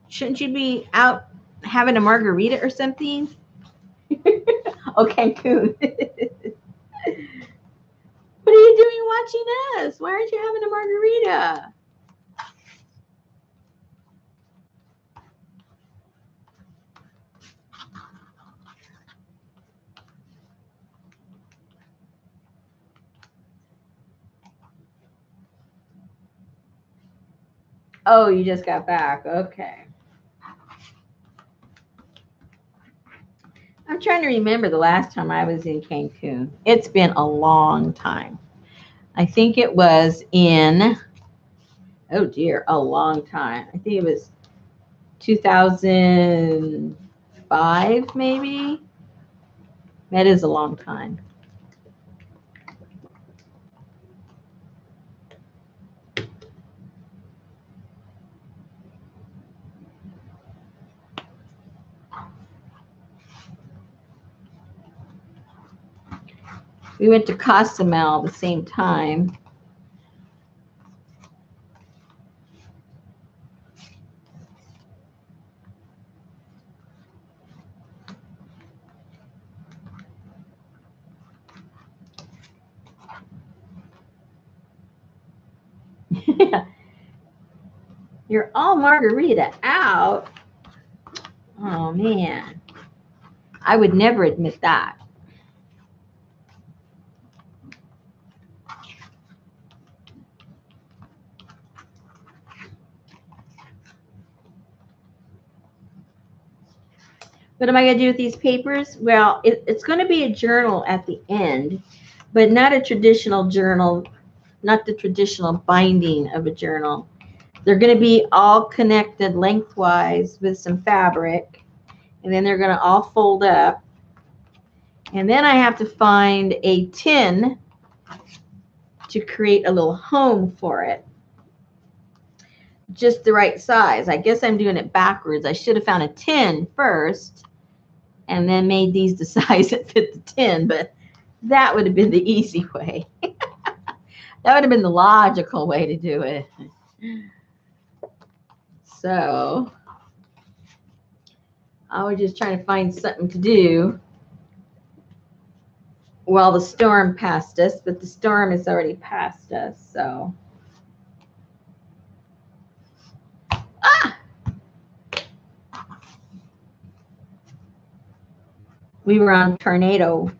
Speaker 2: Shouldn't you be out having a margarita or something? Oh, Cancun. What are you doing watching us? Why aren't you having a margarita? Oh, you just got back. Okay. I'm trying to remember the last time I was in Cancun. It's been a long time. I think it was in, oh dear, a long time. I think it was 2005, maybe. That is a long time. We went to Cozumel the same time. You're all margarita out. Oh, man. I would never admit that. What am I going to do with these papers? Well, it's going to be a journal at the end, but not a traditional journal, not the traditional binding of a journal. They're going to be all connected lengthwise with some fabric, and then they're going to all fold up. And then I have to find a tin to create a little home for it. Just the right size. I guess I'm doing it backwards. I should have found a tin first and then made these the size that fit the tin, but that would have been the easy way. That would have been the logical way to do it. So I was just trying to find something to do while the storm passed us, but the storm has already passed us, so. Ah! We were on tornado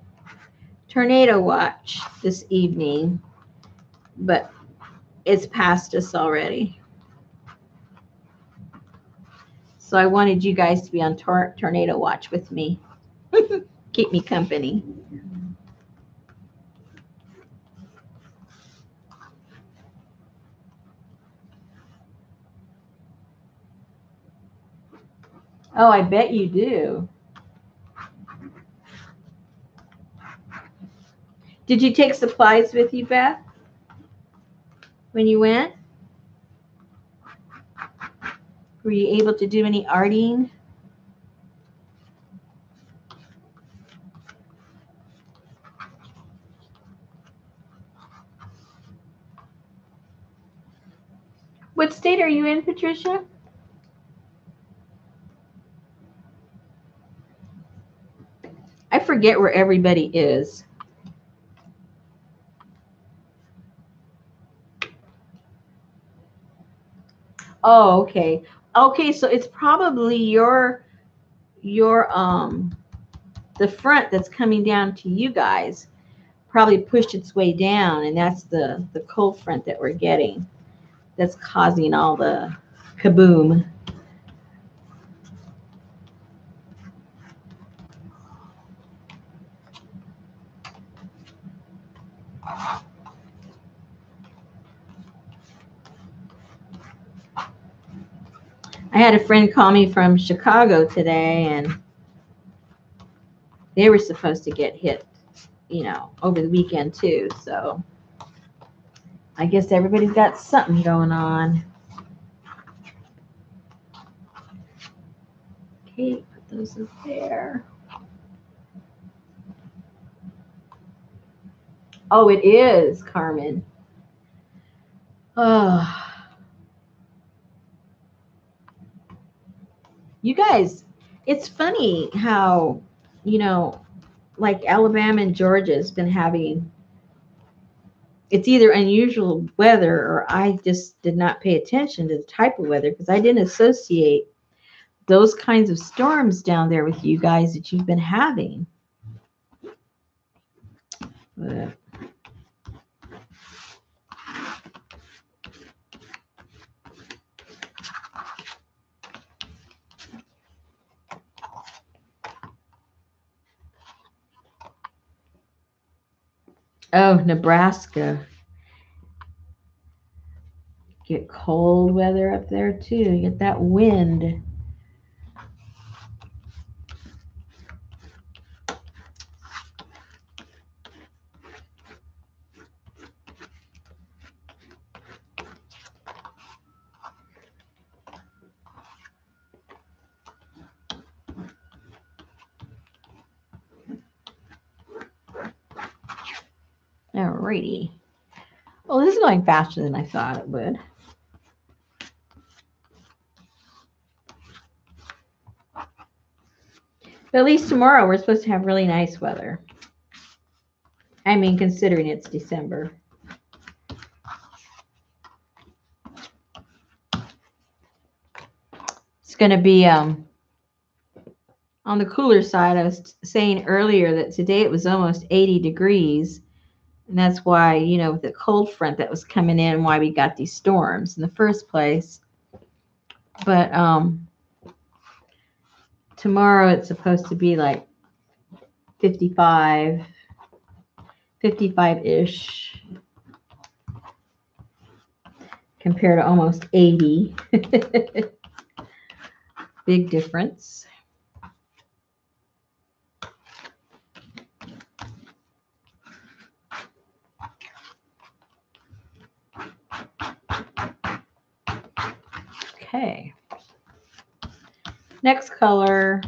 Speaker 2: watch this evening, but it's past us already. So I wanted you guys to be on tornado watch with me. Keep me company. Oh, I bet you do. Did you take supplies with you, Beth, when you went? Were you able to do any arting? What state are you in, Patricia? I forget where everybody is. Oh, okay. Okay, so it's probably your the front that's coming down to you guys probably pushed its way down, and that's the cold front that we're getting that's causing all the kaboom. I had a friend call me from Chicago today, and they were supposed to get hit, over the weekend too. So I guess everybody's got something going on. Okay, put those up there. Oh, it is, Carmen. Oh. You guys, it's funny how, you know, like Alabama and Georgia has been having, it's either unusual weather or I just did not pay attention to the type of weather because I didn't associate those kinds of storms down there with you guys that you've been having. But, oh, Nebraska. Get cold weather up there too. You get that wind. Alrighty. Well, this is going faster than I thought it would. But at least tomorrow we're supposed to have really nice weather. I mean, considering it's December. It's going to be on the cooler side. I was saying earlier that today it was almost 80 degrees. And that's why, you know, with the cold front that was coming in, why we got these storms in the first place. But tomorrow it's supposed to be like 55-ish compared to almost 80. Big difference. Okay. Next color.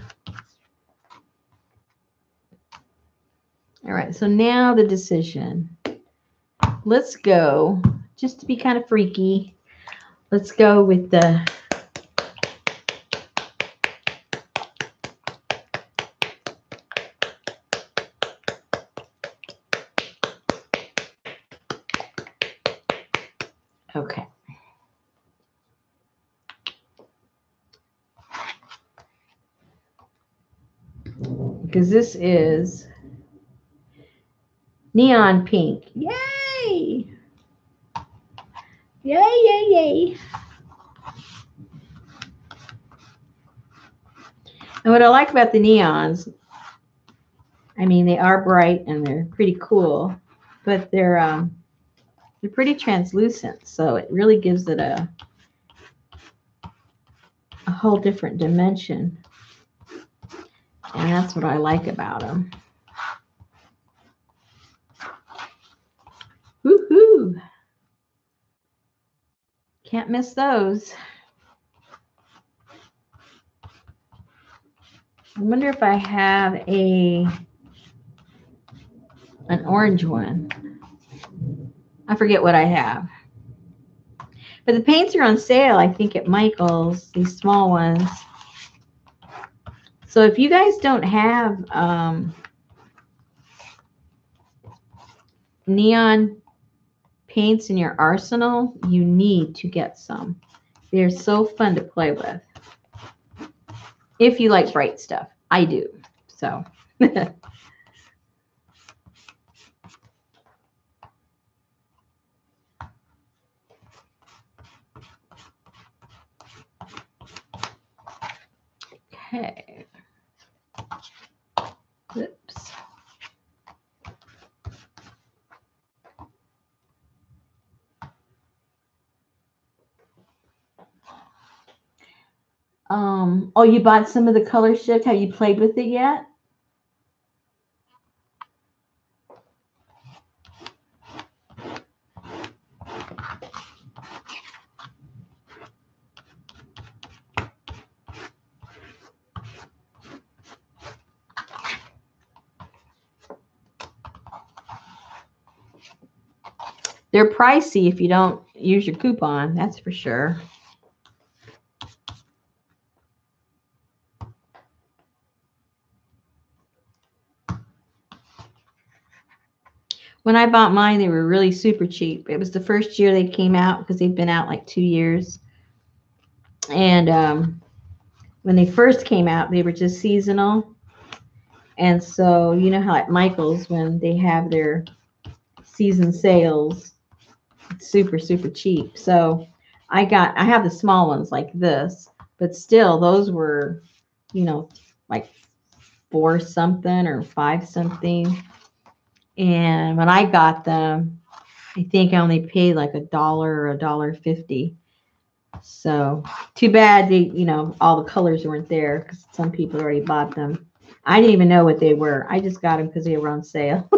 Speaker 2: All right, so now the decision. Let's go, just to be kind of freaky, let's go with the okay. Because this is neon pink. Yay! Yay, yay, yay. And what I like about the neons, I mean, they are bright and they're pretty cool, but they're pretty translucent, so it really gives it a whole different dimension. And that's what I like about them. Woohoo! Can't miss those. I wonder if I have an orange one. I forget what I have. But the paints are on sale, I think, at Michael's, these small ones. So if you guys don't have neon paints in your arsenal, you need to get some. They're so fun to play with. If you like bright stuff. I do. So. Okay. Oops. Oh, you bought some of the color shift. Have you played with it yet? They're pricey if you don't use your coupon, that's for sure. When I bought mine, they were really super cheap. It was the first year they came out because they've been out like 2 years. And when they first came out, they were just seasonal. And so, you know how at Michael's, when they have their season sales, it's super, super cheap. So I have the small ones like this, but still those were, you know, like 4 something or 5 something. And when I got them, I think I only paid like $1 or $1.50. So too bad all the colors weren't there because some people already bought them. I didn't even know what they were. I just got them because they were on sale.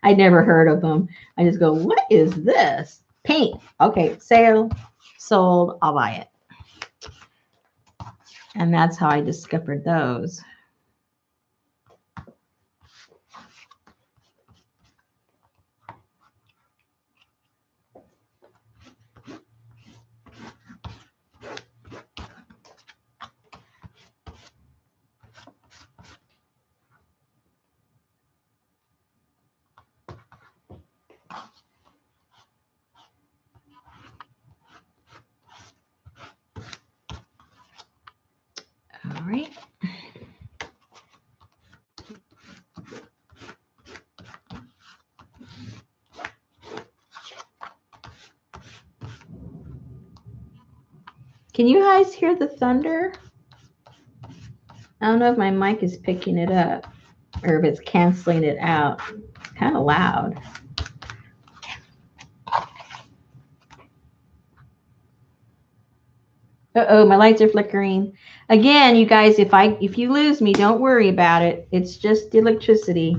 Speaker 2: I'd never heard of them. I just go, what is this? Paint. Okay, sale, sold, I'll buy it. And that's how I discovered those. All right. Can you guys hear the thunder? I don't know if my mic is picking it up or if it's canceling it out. It's kind of loud. Uh-oh, my lights are flickering. Again, you guys, if you lose me, don't worry about it. It's just electricity.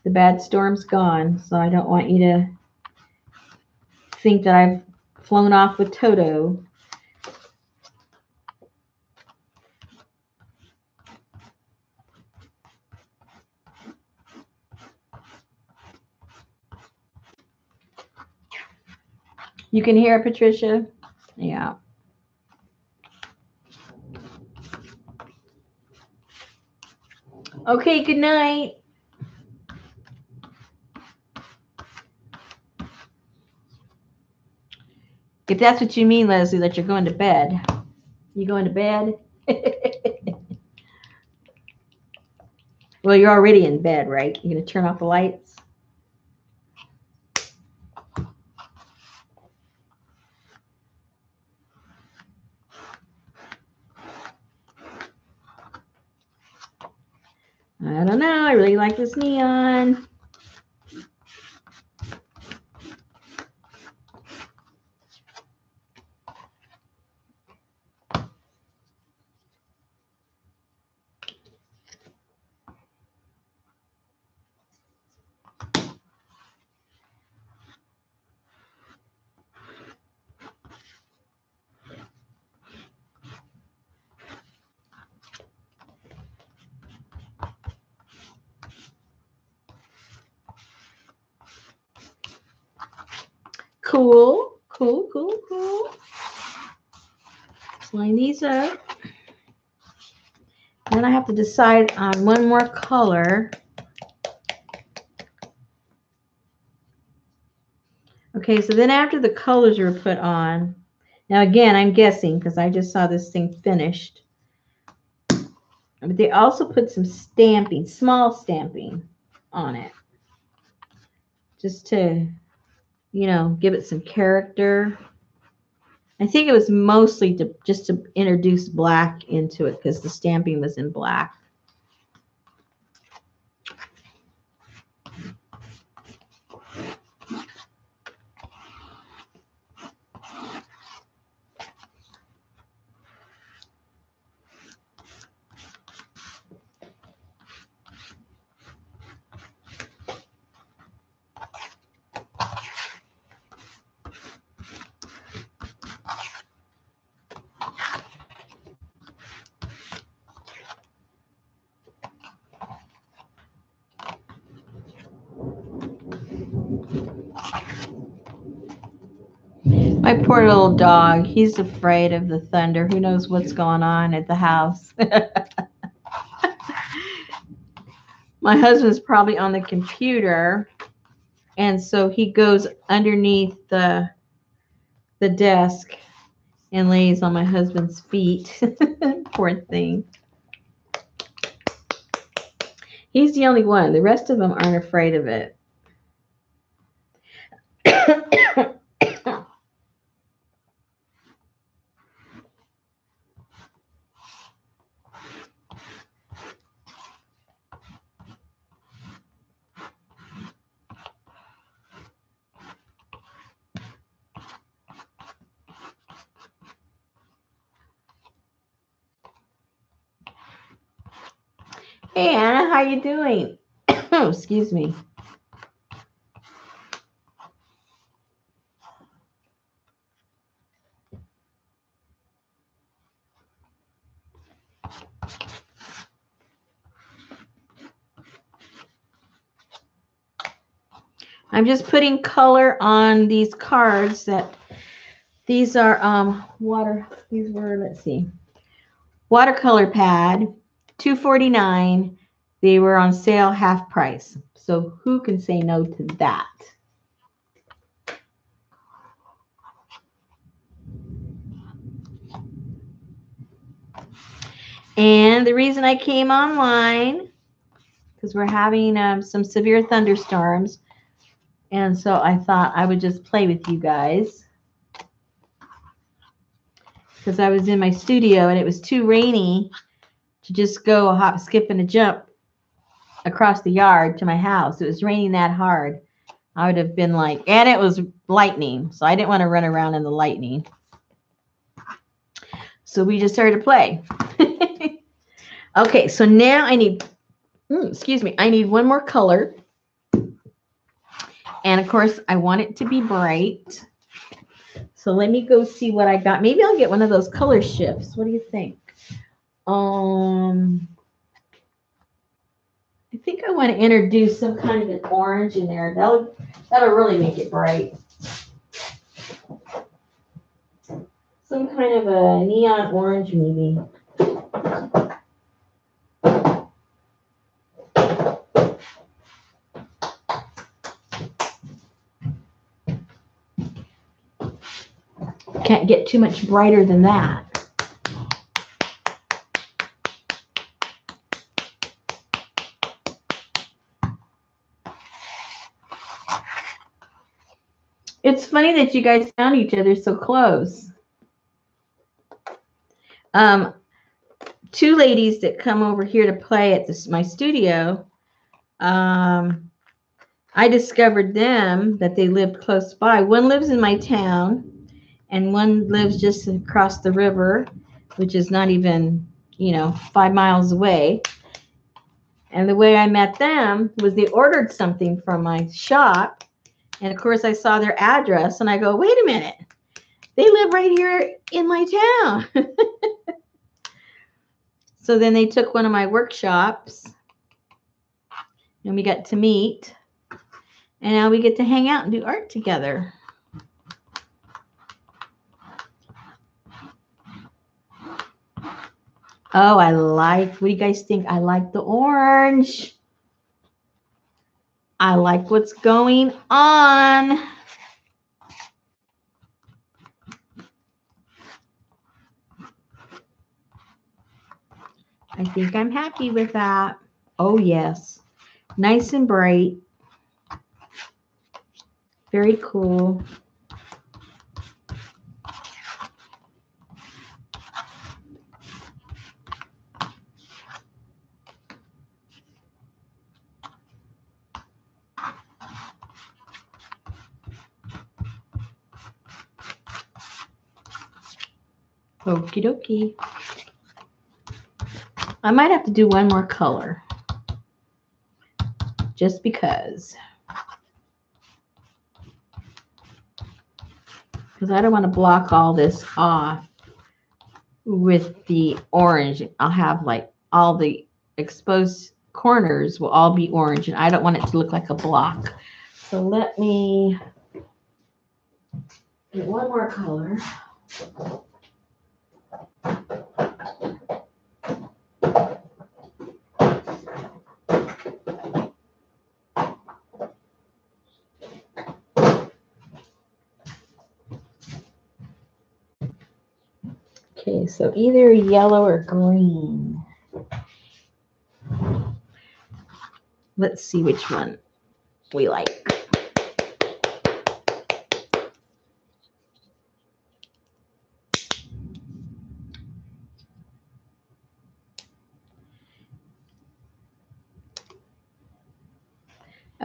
Speaker 2: The bad storm's gone, so I don't want you to think that I've flown off with Toto. You can hear it, Patricia? Yeah. Okay, good night. If that's what you mean, Leslie, that you're going to bed. You going to bed? Well, you're already in bed, right? You're going to turn off the lights? I don't know. I really like this neon. Cool, cool, cool, cool. Let's line these up. Then I have to decide on one more color. Okay, so then after the colors are put on, now again, I'm guessing because I just saw this thing finished. But they also put some stamping, small stamping on it. Just to, give it some character. I think it was mostly just to introduce black into it because the stamping was in black. My poor little dog. He's afraid of the thunder. Who knows what's going on at the house? My husband's probably on the computer, and so he goes underneath the desk and lays on my husband's feet. Poor thing. He's the only one. The rest of them aren't afraid of it. Hey Anna, how you doing? Excuse me. I'm just putting color on these cards. These are these were, let's see, watercolor pad, $2.49. They were on sale half price. So who can say no to that? And the reason I came online, because we're having some severe thunderstorms, and so I thought I would just play with you guys, because I was in my studio and it was too rainy to just go a hop, skip, and a jump across the yard to my house. It was raining that hard. I would have been like, and it was lightning, so I didn't want to run around in the lightning. So we just started to play. Okay, so now I need, excuse me, I need one more color. And of course, I want it to be bright. So let me go see what I got. Maybe I'll get one of those color shifts. What do you think? I think I want to introduce some kind of an orange in there. That'll really make it bright. Some kind of a neon orange, maybe. Can't get too much brighter than that. It's funny that you guys found each other so close. Two ladies that come over here to play at my studio, I discovered them that they lived close by. One lives in my town, and one lives just across the river, which is not even, 5 miles away. And the way I met them was they ordered something from my shop. And of course, I saw their address and I go, wait a minute, they live right here in my town. So then they took one of my workshops and we got to meet. And now we get to hang out and do art together. Oh, what do you guys think? I like the orange. I like what's going on. I think I'm happy with that. Oh, yes. Nice and bright. Very cool. Okie dokie. I might have to do one more color. Just because. Because I don't want to block all this off with the orange. I'll have like all the exposed corners will all be orange, and I don't want it to look like a block. So let me Get one more color. Okay, so either yellow or green. Let's see which one we like.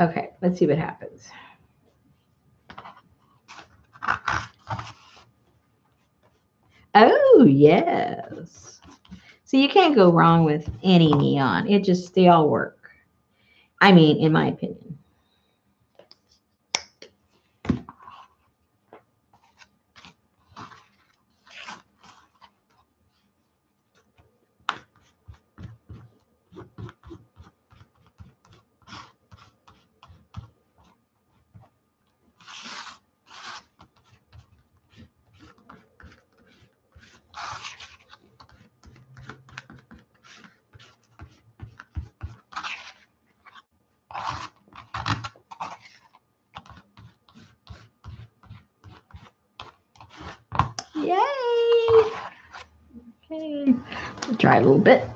Speaker 2: Okay, let's see what happens. Oh, yes. So you can't go wrong with any neon. They all work. I mean, in my opinion. Yay! Okay, we'll try a little bit.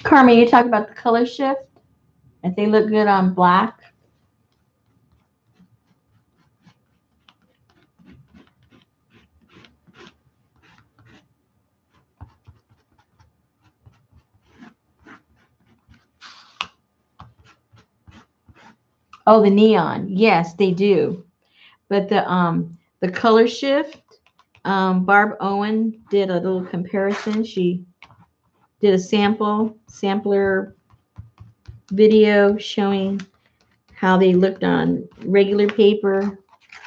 Speaker 2: Carmen, you talk about the color shift. If they look good on black. Oh, the neon. Yes, they do. But the color shift, Barb Owen did a little comparison. She did a sampler video showing how they looked on regular paper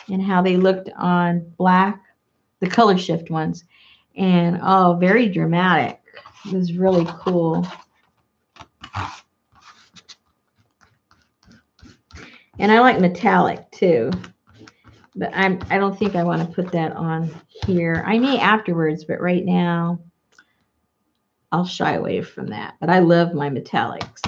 Speaker 2: and how they looked on black, the color shift ones. And oh, very dramatic. It was really cool. And I like metallic too. But I don't think I want to put that on here. I may afterwards, but right now I'll shy away from that. But I love my metallics.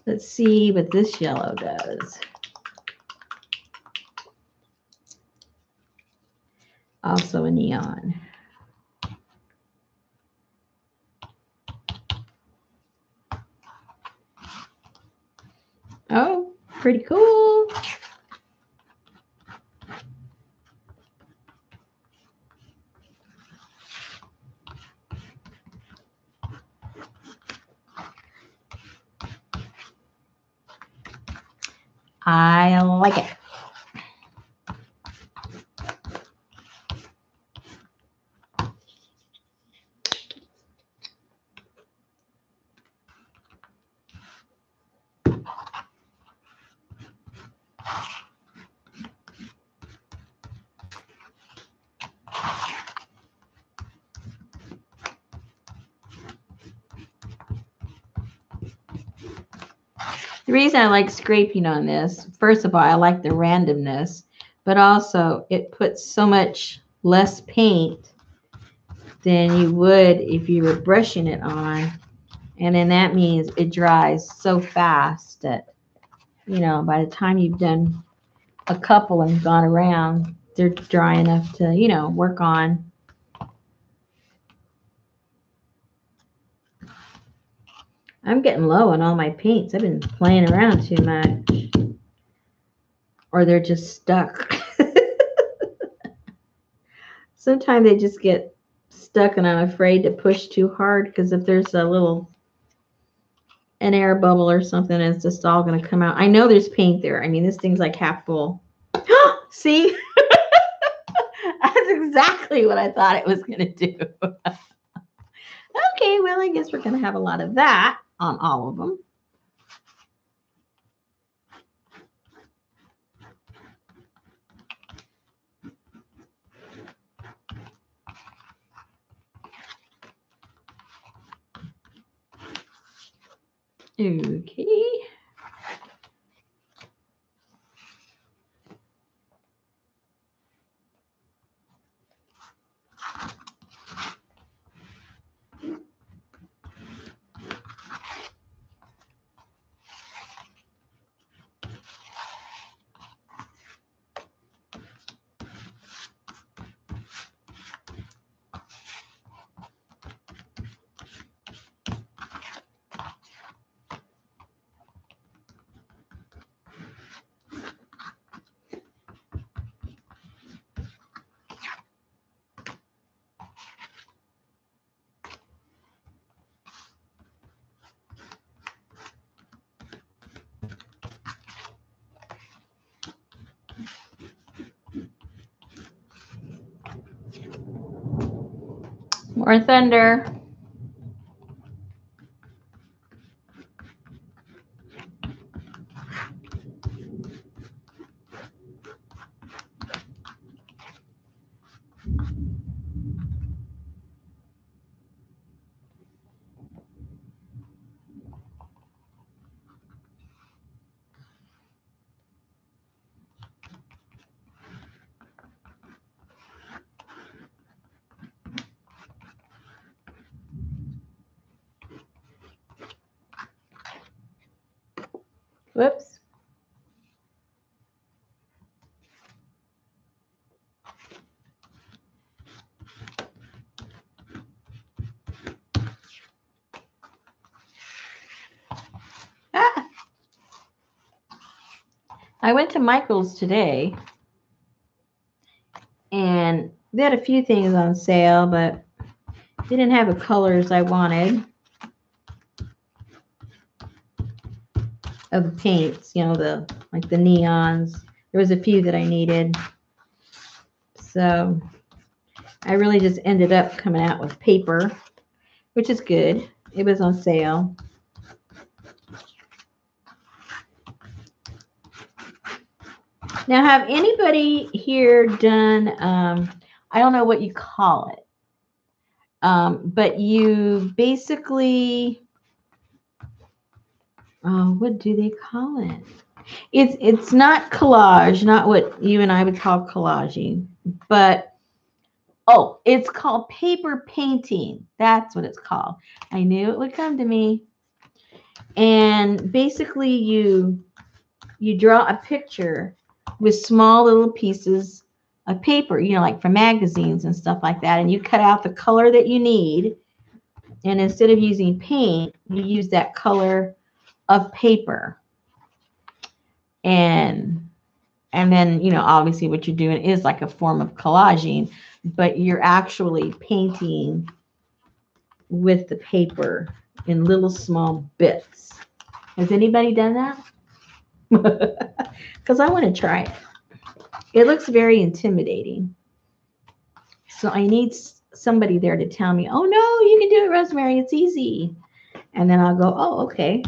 Speaker 2: Let's see what this yellow does. Also a neon. Oh, pretty cool. I like it. The reason I like scraping on this, first of all, I like the randomness, but also it puts so much less paint than you would if you were brushing it on. And then that means it dries so fast that, you know, by the time you've done a couple and gone around, they're dry enough to, you know, work on. I'm getting low on all my paints. I've been playing around too much. Or they're just stuck. Sometimes they just get stuck and I'm afraid to push too hard because if there's an air bubble or something, it's just all going to come out. I know there's paint there. I mean, this thing's like half full. See? That's exactly what I thought it was going to do. Okay, well, I guess we're going to have a lot of that on all of them. Okay. More thunder. Whoops. Ah. I went to Michael's today, and they had a few things on sale, but they didn't have the colors I wanted of the paints, you know, like the neons. There was a few that I needed. So I really just ended up coming out with paper, which is good. It was on sale. Now, have anybody here done, I don't know what you call it, but you basically, what do they call it? It's not collage, not what you and I would call collaging, but oh, it's called paper painting. That's what it's called. I knew it would come to me. And basically you draw a picture with small little pieces of paper, you know, like for magazines and stuff like that. And you cut out the color that you need. And instead of using paint, you use that color of paper. And then, you know, obviously what you're doing is like a form of collaging, but you're actually painting with the paper in little small bits. Has anybody done that? Because I want to try it. It looks very intimidating. So I need somebody there to tell me, oh, no, you can do it, Rosemary. It's easy. And then I'll go, oh, okay.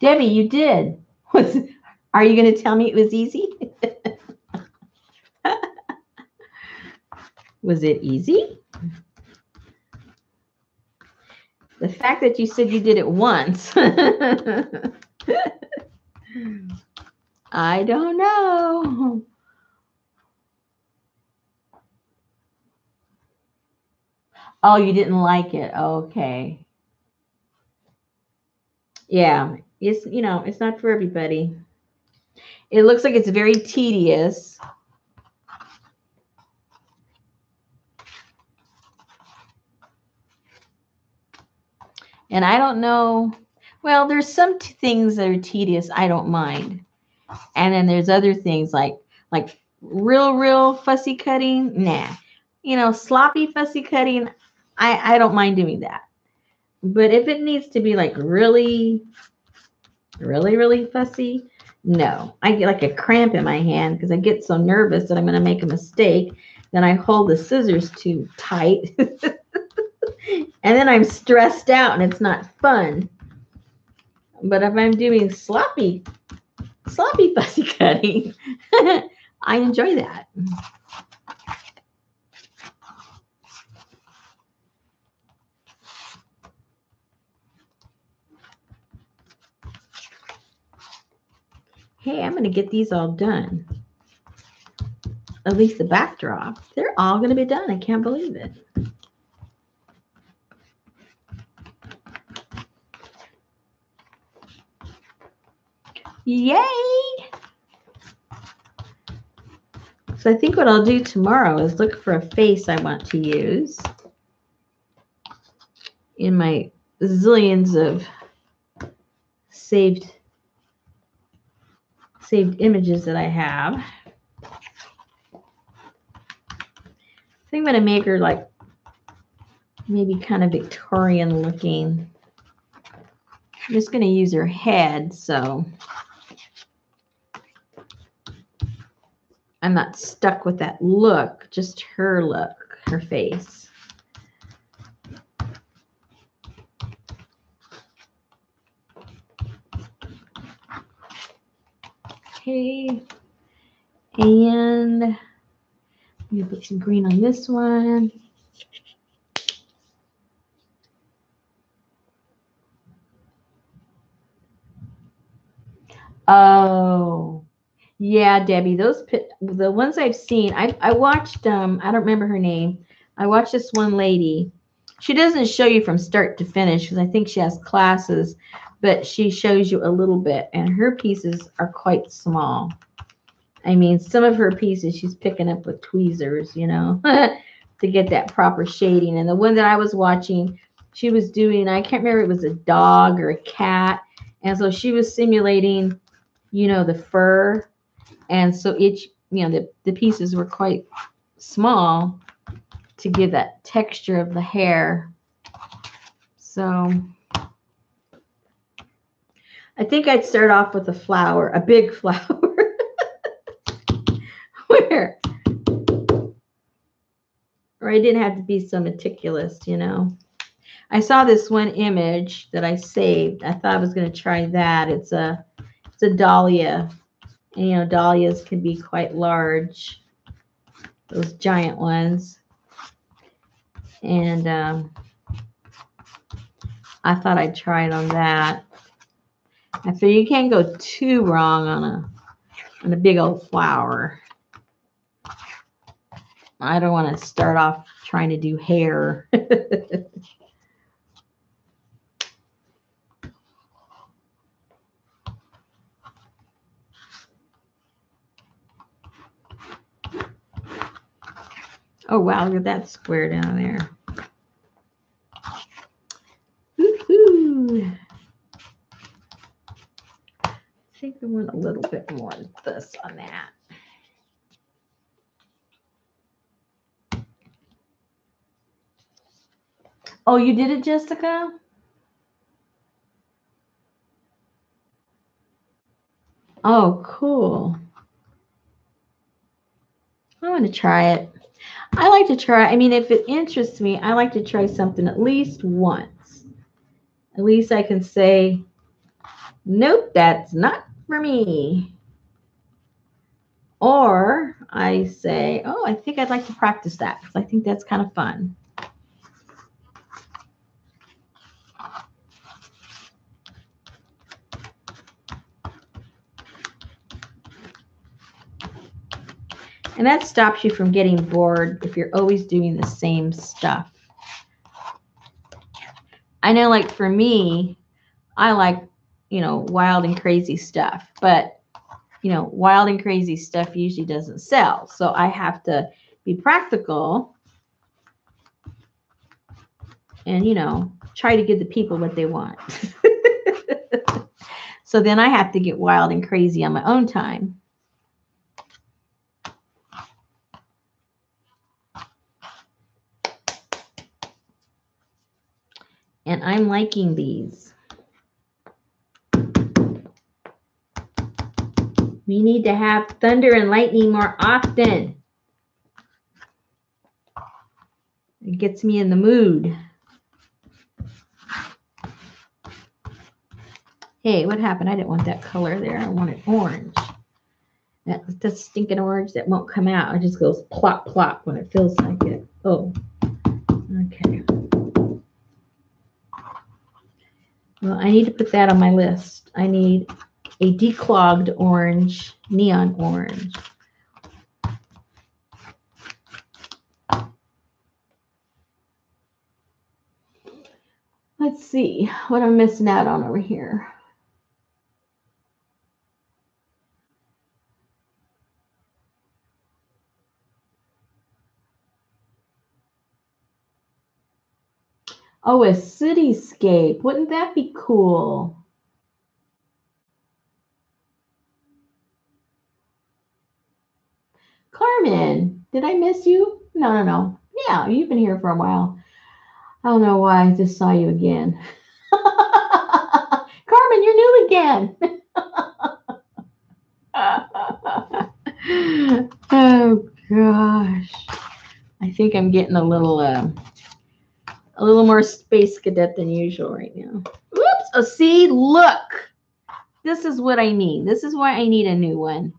Speaker 2: Debbie, you did. Are you going to tell me it was easy? Was it easy? The fact that you said you did it once. I don't know. Oh, you didn't like it. Okay. Yeah, it's, you know, it's not for everybody. It looks like it's very tedious. And I don't know. Well, there's some things that are tedious I don't mind. And then there's other things like real fussy cutting. Nah. You know, sloppy fussy cutting, I don't mind doing that. But if it needs to be like really Really, really fussy? No. I get like a cramp in my hand because I get so nervous that I'm going to make a mistake. Then I hold the scissors too tight. And then I'm stressed out and it's not fun. But if I'm doing sloppy fussy cutting, I enjoy that. Hey, I'm going to get these all done. At least the backdrop. They're all going to be done. I can't believe it. Yay! So I think what I'll do tomorrow is look for a face I want to use in my zillions of saved images that I have. I think I'm going to make her like maybe kind of Victorian looking. I'm just going to use her head, so I'm not stuck with that look, just her look, her face. Okay, and I'm going to put some green on this one. Oh, yeah, Debbie, the ones I've seen, I watched, I don't remember her name. I watched this one lady. She doesn't show you from start to finish because I think she has classes, but she shows you a little bit, and her pieces are quite small. I mean, some of her pieces she's picking up with tweezers, you know, to get that proper shading. And the one that I was watching, she was doing, I can't remember, it was a dog or a cat. And so she was simulating, you know, the fur. And so each, you know, the pieces were quite small to give that texture of the hair. So I think I'd start off with a flower, a big flower. Where I didn't have to be so meticulous, you know. I saw this one image that I saved. I thought I was going to try that. It's a dahlia. And, you know, dahlias can be quite large, those giant ones. And I thought I'd try it on that. I figure you can't go too wrong on a big old flower. I don't want to start off trying to do hair. Oh, wow, look at that square down there. Woo-hoo. I think I want a little bit more of this on that. Oh, you did it, Jessica? Oh, cool. I want to try it. I like to try, I mean, if it interests me, I like to try something at least once. At least I can say, nope, that's not for me. Or I say, oh, I think I'd like to practice that because I think that's kind of fun. And that stops you from getting bored if you're always doing the same stuff. I know, like for me, I like, you know, wild and crazy stuff, but, you know, wild and crazy stuff usually doesn't sell. So I have to be practical and, you know, try to give the people what they want. So then I have to get wild and crazy on my own time. And I'm liking these. We need to have thunder and lightning more often. It gets me in the mood. Hey, what happened? I didn't want that color there. I wanted orange. That's stinking orange that won't come out. It just goes plop, plop when it feels like it. Oh, okay. Well, I need to put that on my list. I need a declogged orange, neon orange. Let's see what I'm missing out on over here. Oh, a cityscape. Wouldn't that be cool? Carmen, did I miss you? No. Yeah, you've been here for a while. I don't know why I just saw you again. Carmen, you're new again. Oh gosh. I think I'm getting a little more space cadet than usual right now. Oops. Oh, see, look. This is what I need. This is why I need a new one.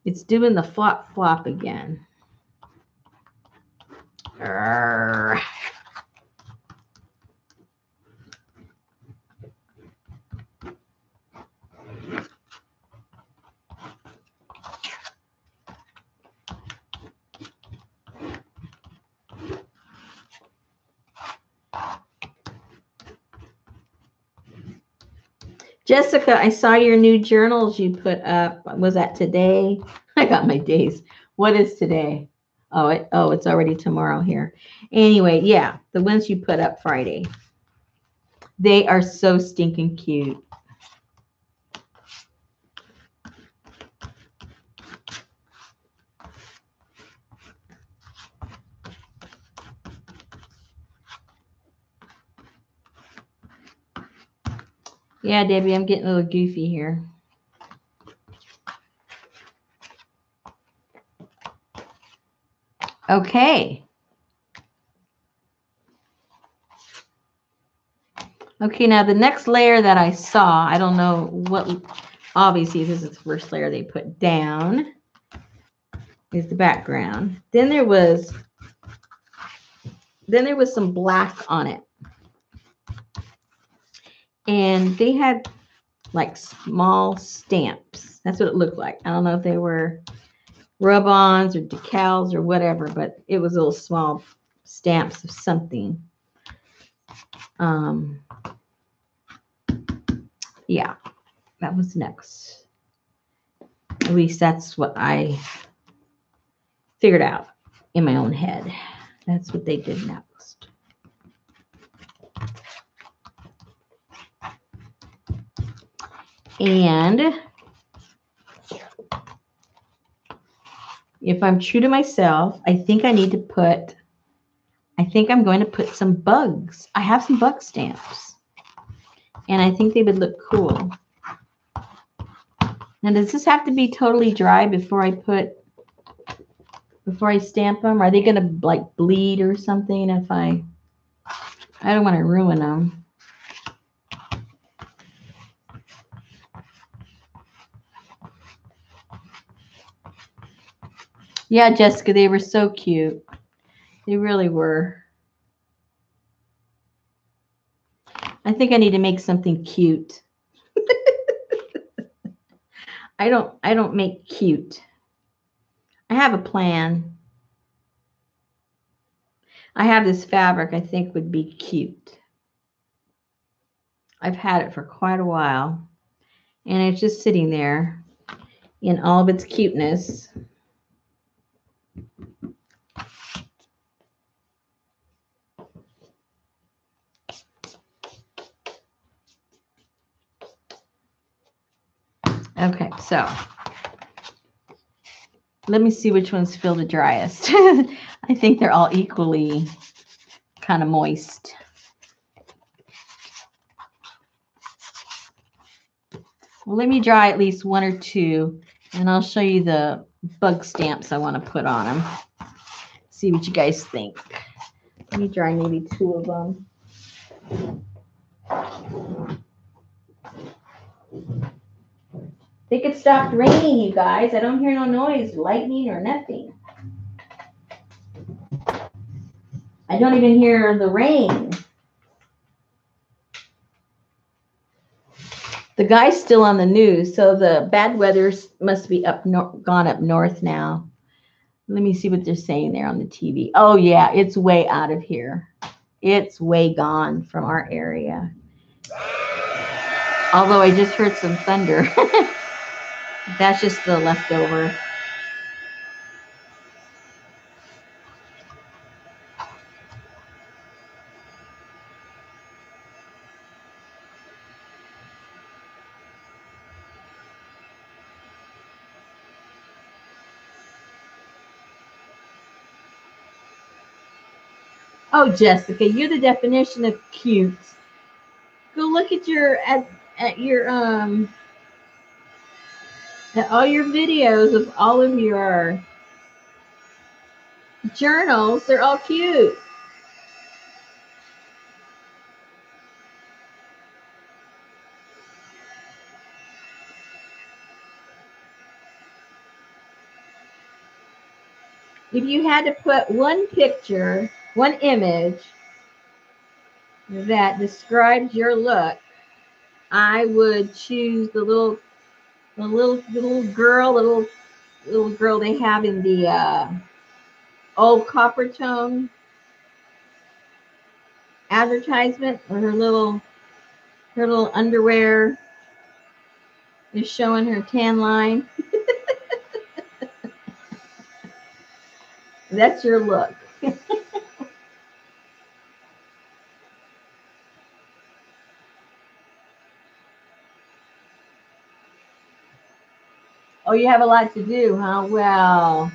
Speaker 2: It's doing the flop flop again. Arrgh. Jessica, I saw your new journals you put up. Was that today? I got my days. What is today? Oh, it's already tomorrow here. Anyway, yeah, the ones you put up Friday. They are so stinking cute. Yeah, Debbie, I'm getting a little goofy here. Okay. Okay, now the next layer that I saw, I don't know what, obviously this is the first layer they put down, is the background. Then there was some black on it. And they had like small stamps. That's what it looked like. I don't know if they were rub-ons or decals or whatever, but it was little small stamps of something. Yeah, that was next. At least that's what I figured out in my own head. That's what they did next. And if I'm true to myself, I think I'm going to put some bugs. I have some bug stamps. And I think they would look cool. Now, does this have to be totally dry before I stamp them? Are they going to like bleed or something if I don't want to ruin them. Yeah, Jessica, they were so cute. They really were. I think I need to make something cute. I don't make cute. I have a plan. I have this fabric I think would be cute. I've had it for quite a while. And it's just sitting there in all of its cuteness. Okay, so let me see which ones feel the driest. I think they're all equally kind of moist. Well, let me draw at least one or two, and I'll show you the bug stamps I want to put on them. See what you guys think. Let me draw maybe two of them. I think it stopped raining, you guys. I don't hear no noise, lightning or nothing. I don't even hear the rain. The guy's still on the news, so the bad weather must be gone up north now. Let me see what they're saying there on the TV. Oh, yeah, it's way out of here. It's way gone from our area. Although I just heard some thunder. That's just the leftover. Oh, Jessica, you're the definition of cute. Go look at your at all your videos of all of your journals. They're all cute. If you had to put one picture, one image that describes your look, I would choose the little girl they have in the old copper tone advertisement, or her little underwear is showing her tan line. That's your look. Oh, you have a lot to do, huh? Well,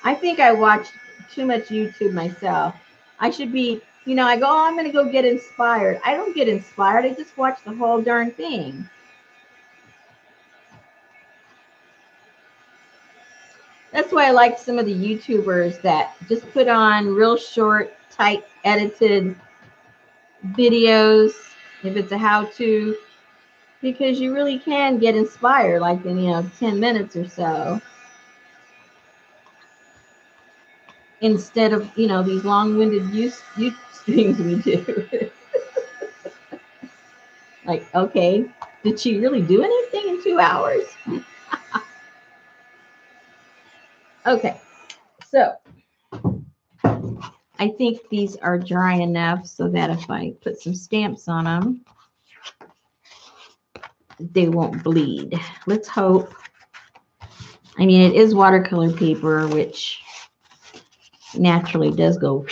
Speaker 2: I think I watch too much YouTube myself. I should be, I go, oh, I'm going to go get inspired. I don't get inspired. I just watch the whole darn thing. That's why I like some of the YouTubers that just put on real short, tight, edited videos, if it's a how-to, because you really can get inspired, like in 10 minutes or so, instead of these long-winded use things we do. Like, okay, did she really do anything in 2 hours? Okay, so I think these are dry enough so that if I put some stamps on them, they won't bleed. Let's hope. I mean, it is watercolor paper, which naturally does go,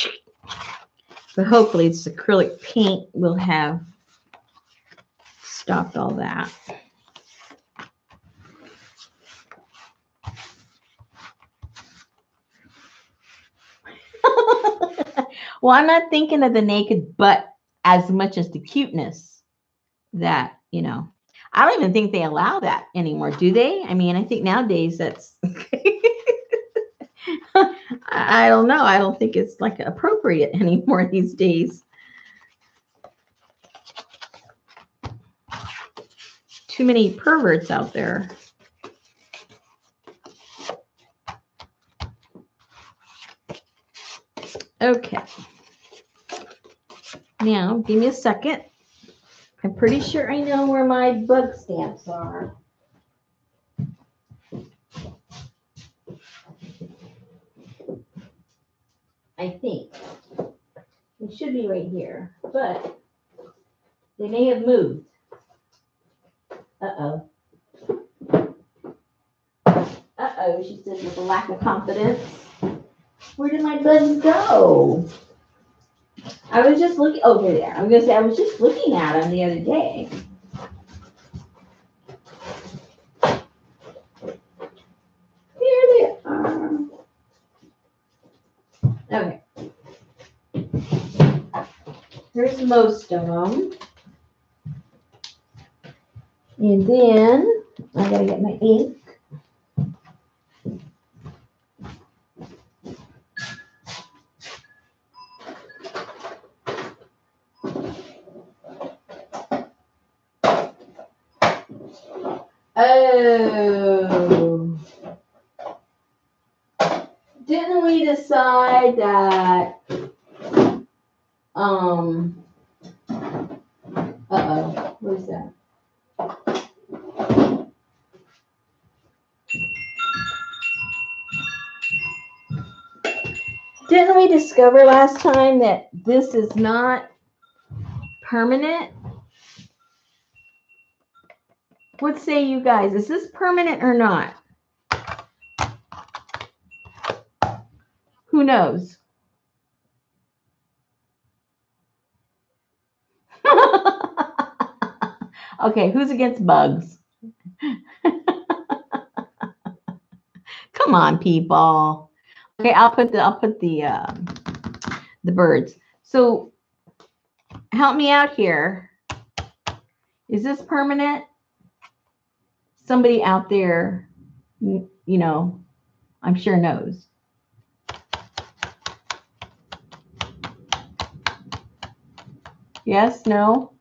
Speaker 2: but hopefully it's acrylic paint will have stopped all that. Well, I'm not thinking of the naked butt as much as the cuteness that, I don't even think they allow that anymore, do they? I mean, I think nowadays that's, I don't know. I don't think it's like appropriate anymore these days. Too many perverts out there. Okay. Now, give me a second. I'm pretty sure I know where my bug stamps are. I think. They should be right here, but they may have moved. Uh-oh. Uh-oh, she said with a lack of confidence. Where did my bugs go? I was just looking over there. I'm going to say I was just looking at them the other day. Here they are. Okay. Here's most of them. And then I gotta get my ink. Oh, didn't we decide that, what is that? Didn't we discover last time that this is not permanent? What say you guys? Is this permanent or not? Who knows? Okay, who's against bugs? Come on, people. Okay, I'll put the birds. So help me out here. Is this permanent? Somebody out there, you know, I'm sure knows. Yes, no?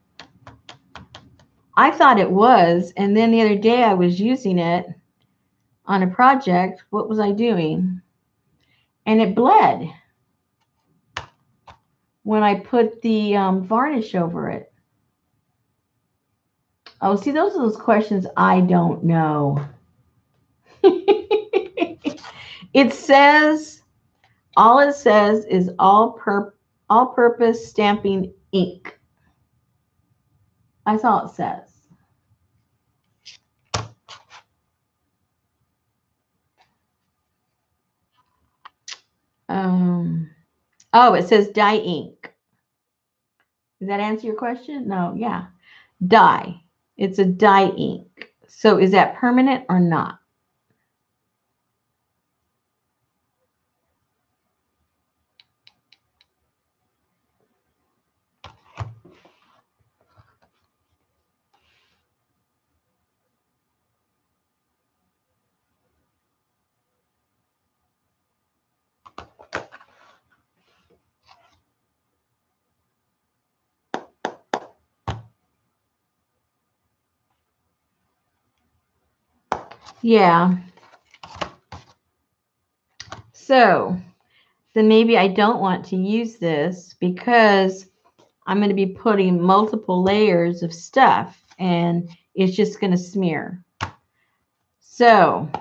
Speaker 2: I thought it was, and then the other day I was using it on a project. What was I doing? And it bled when I put the varnish over it. Oh, see, those are those questions I don't know. It says, all it says is all-purpose stamping ink. That's all it says. Oh, it says dye ink. Does that answer your question? No, yeah. Dye. It's a dye ink. So is that permanent or not? Yeah. So then maybe I don't want to use this because I'm going to be putting multiple layers of stuff and it's just going to smear. So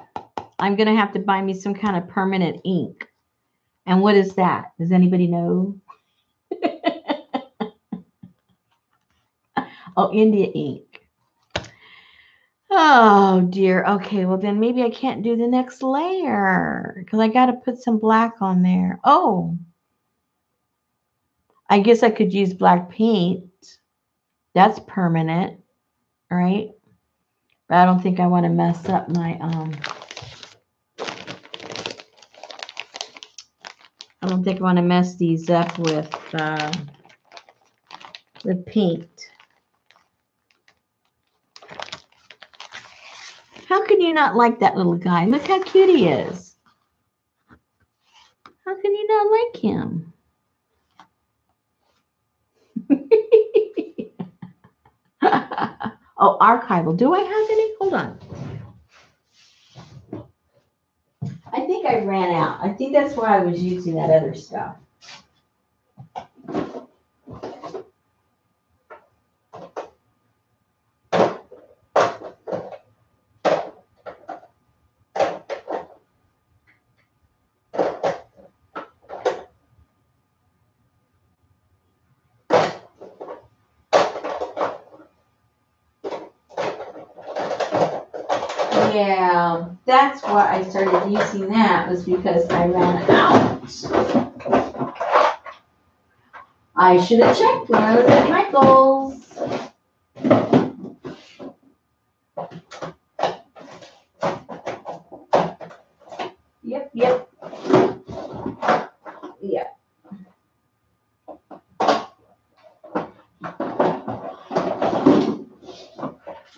Speaker 2: I'm going to have to buy me some kind of permanent ink. And what is that? Does anybody know? Oh, India ink. Oh dear. Okay, well then maybe I can't do the next layer because I got to put some black on there. Oh, I guess I could use black paint. That's permanent, right? But I don't think I want to mess up my I don't think I want to mess these up with paint. How can you not like that little guy? Look how cute he is. How can you not like him? Oh, archival. Do I have any? Hold on. I think I ran out. I think that's why I was using that other stuff. Yeah, that's why I started using that, was because I ran out. I should have checked when I was at Michael's. Yep. Yep.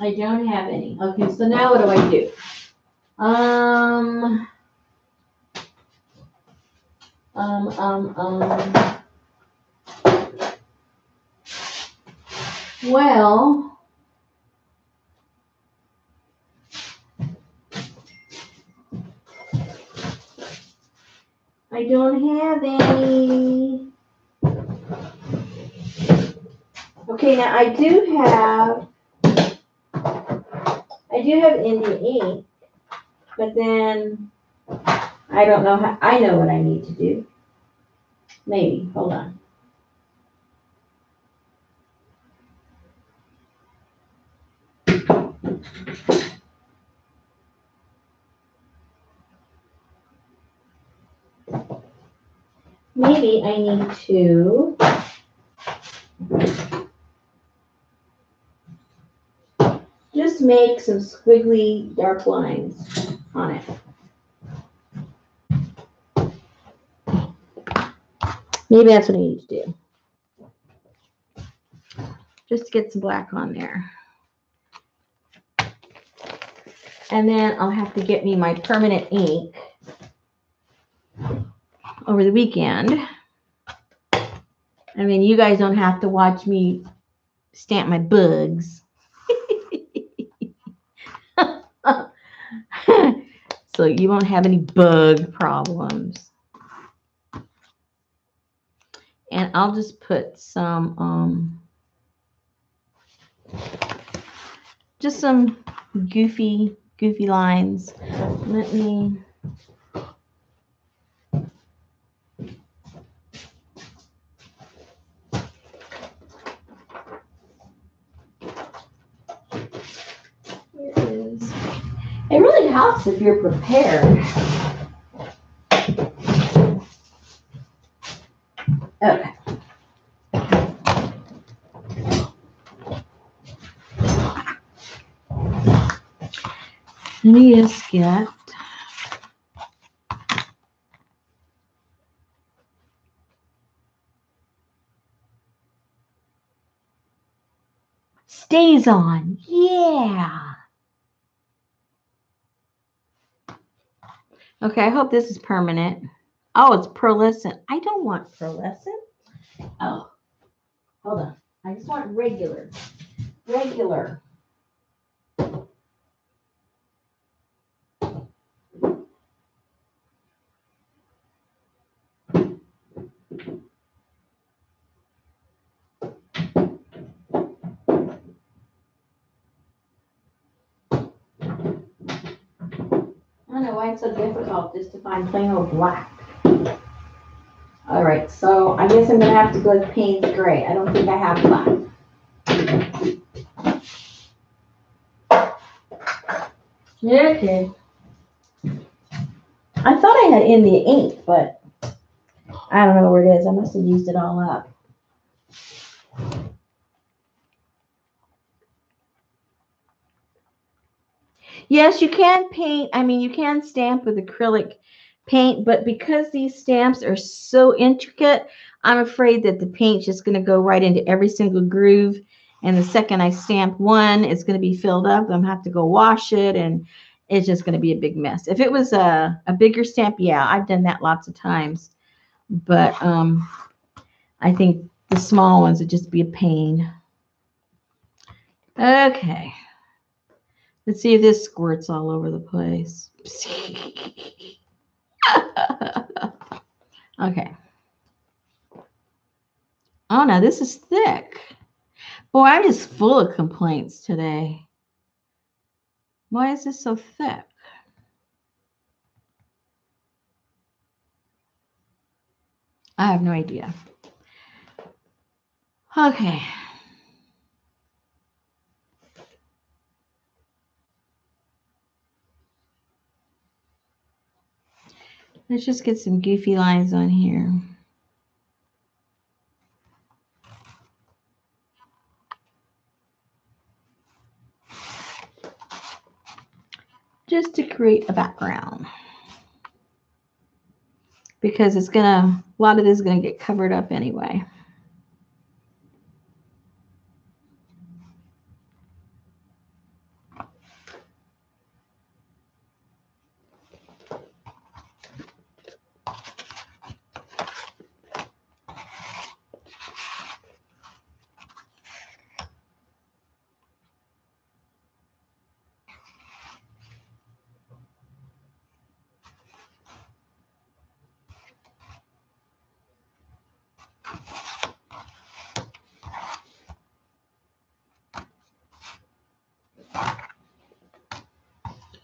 Speaker 2: I don't have any. Okay, so now what do I do? Um, um, um, um. Well, I don't have any. Okay, now I do have Indian ink, but then I don't know how, I know what I need to do. Maybe, hold on. Maybe I need to just make some squiggly dark lines on it. Maybe that's what I need to do. Just to get some black on there. And then I'll have to get me my permanent ink over the weekend. I mean, you guys don't have to watch me stamp my bugs. So you won't have any bug problems. And I'll just put some, just some goofy lines. Let me. Here it is. It really helps if you're prepared. Okay. Let me just get stays on. Yeah. Okay, I hope this is permanent. Oh, it's pearlescent. I don't want pearlescent. Oh, hold on. I just want regular. Regular. I don't know why it's so difficult just to find plain old black. All right, so I guess I'm going to have to go with Payne's Gray. I don't think I have black. Okay. I thought I had India ink, but I don't know where it is. I must have used it all up. Yes, you can paint. I mean, you can stamp with acrylic paint, but because these stamps are so intricate, I'm afraid that the paint's just going to go right into every single groove. And the second I stamp one, it's going to be filled up. I'm going to have to go wash it, and it's just going to be a big mess. If it was a bigger stamp, yeah, I've done that lots of times. But I think the small ones would just be a pain. Okay. Let's see if this squirts all over the place. Okay. Oh, no, this is thick. Boy, I'm just full of complaints today. Why is this so thick? I have no idea. Okay. Let's just get some goofy lines on here. Just to create a background. Because it's a lot of this is gonna get covered up anyway.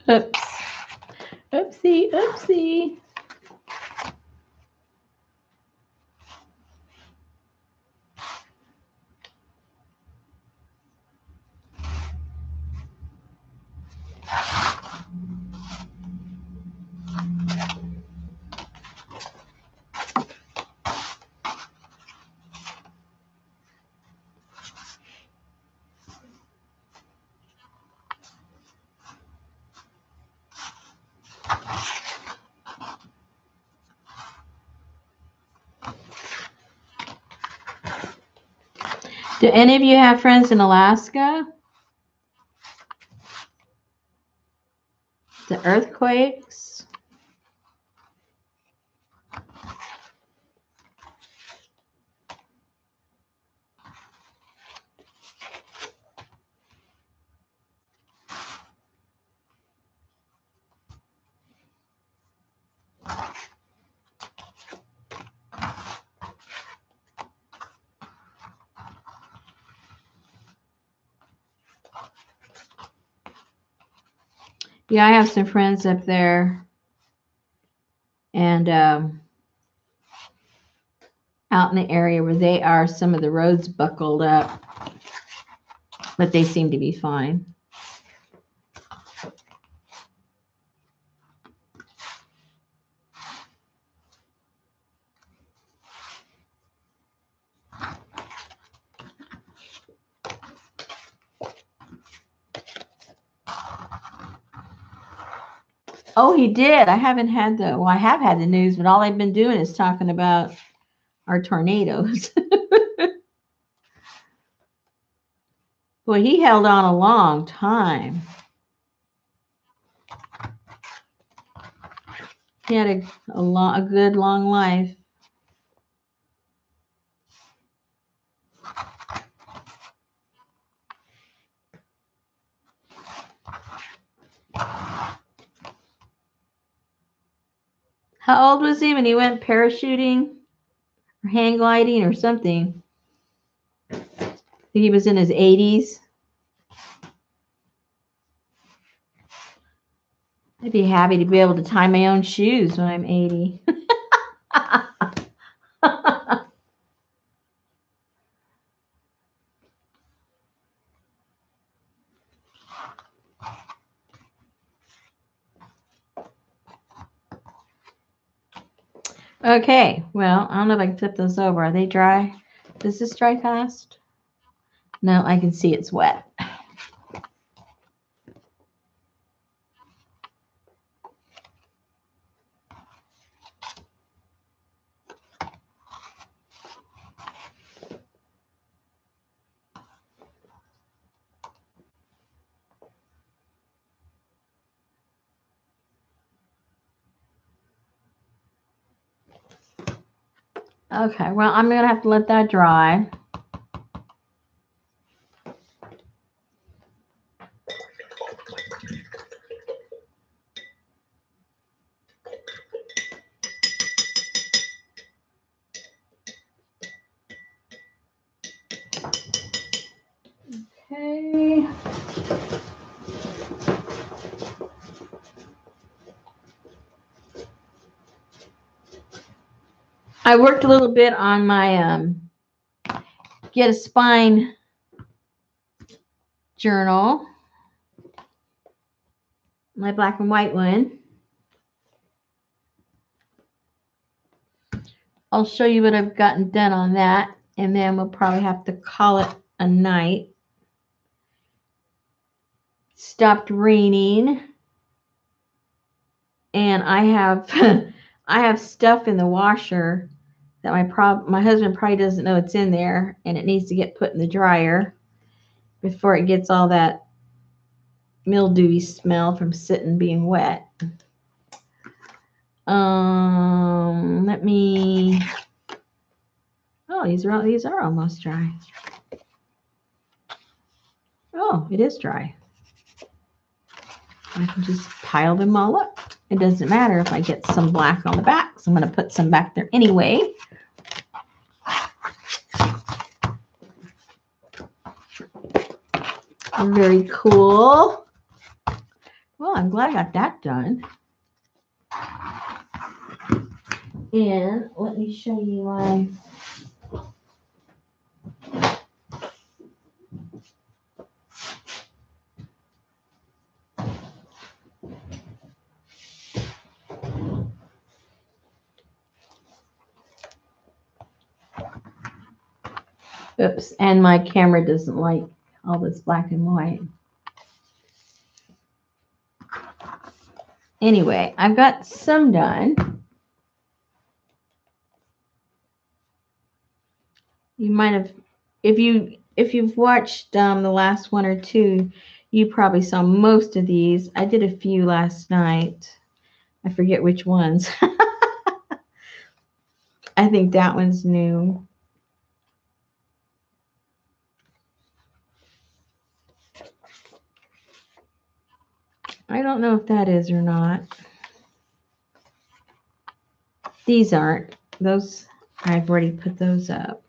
Speaker 2: Oops. Oopsie, oopsie. Do any of you have friends in Alaska? The earthquakes? Yeah, I have some friends up there, and out in the area where they are, some of the roads buckled up, but they seem to be fine. Oh, he did. I haven't had the, well, I have had the news, but all I've been doing is talking about our tornadoes. Boy, he held on a long time. He had a good long life. How old was he when he went parachuting or hang gliding or something? I think he was in his 80s. I'd be happy to be able to tie my own shoes when I'm 80. Okay, well, I don't know if I can flip those over. Are they dry? Does this dry fast? No, I can see it's wet. Okay, well, I'm going to have to let that dry. Okay. I worked a little bit on my Get a Spine journal, my black and white one. I'll show you what I've gotten done on that, and then we'll probably have to call it a night. Stopped raining, and I have I have stuff in the washer that my husband probably doesn't know it's in there, and it needs to get put in the dryer before it gets all that mildewy smell from sitting being wet. Let me. Oh, these are almost dry. Oh, it is dry. I can just pile them all up. It doesn't matter if I get some black on the back, so I'm going to put some back there anyway. Very cool. Well, I'm glad I got that done. And let me show you my oops, and my camera doesn't like all this black and white. Anyway, I've got some done. You might have, if you've watched the last one or two, you probably saw most of these. I did a few last night. I forget which ones. I think that one's new. I don't know if that is or not. These aren't. Those, I've already put those up.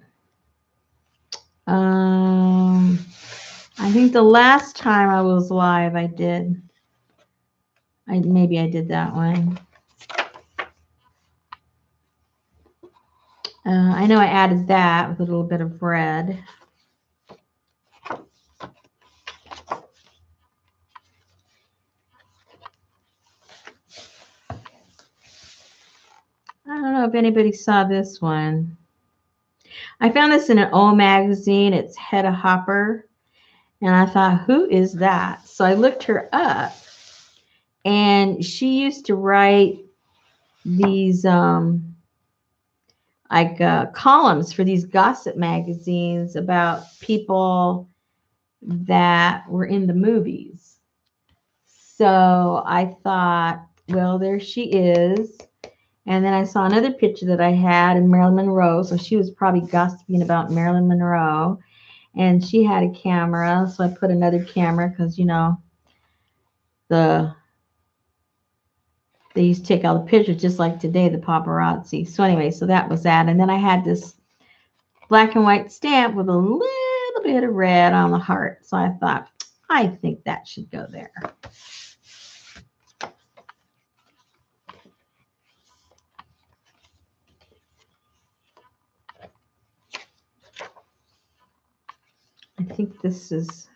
Speaker 2: I think the last time I was live, maybe I did that one. I know I added that with a little bit of red. I don't know if anybody saw this one. I found this in an old magazine. It's Hedda Hopper. And I thought, who is that? So I looked her up. And she used to write these columns for these gossip magazines about people that were in the movies. So I thought, well, there she is. And then I saw another picture that I had in Marilyn Monroe. So she was probably gossiping about Marilyn Monroe. And she had a camera. So I put another camera because, you know, they used to take all the pictures just like today, the paparazzi. So anyway, so that was that. And then I had this black and white stamp with a little bit of red on the heart. So I thought, I think that should go there. I think this is,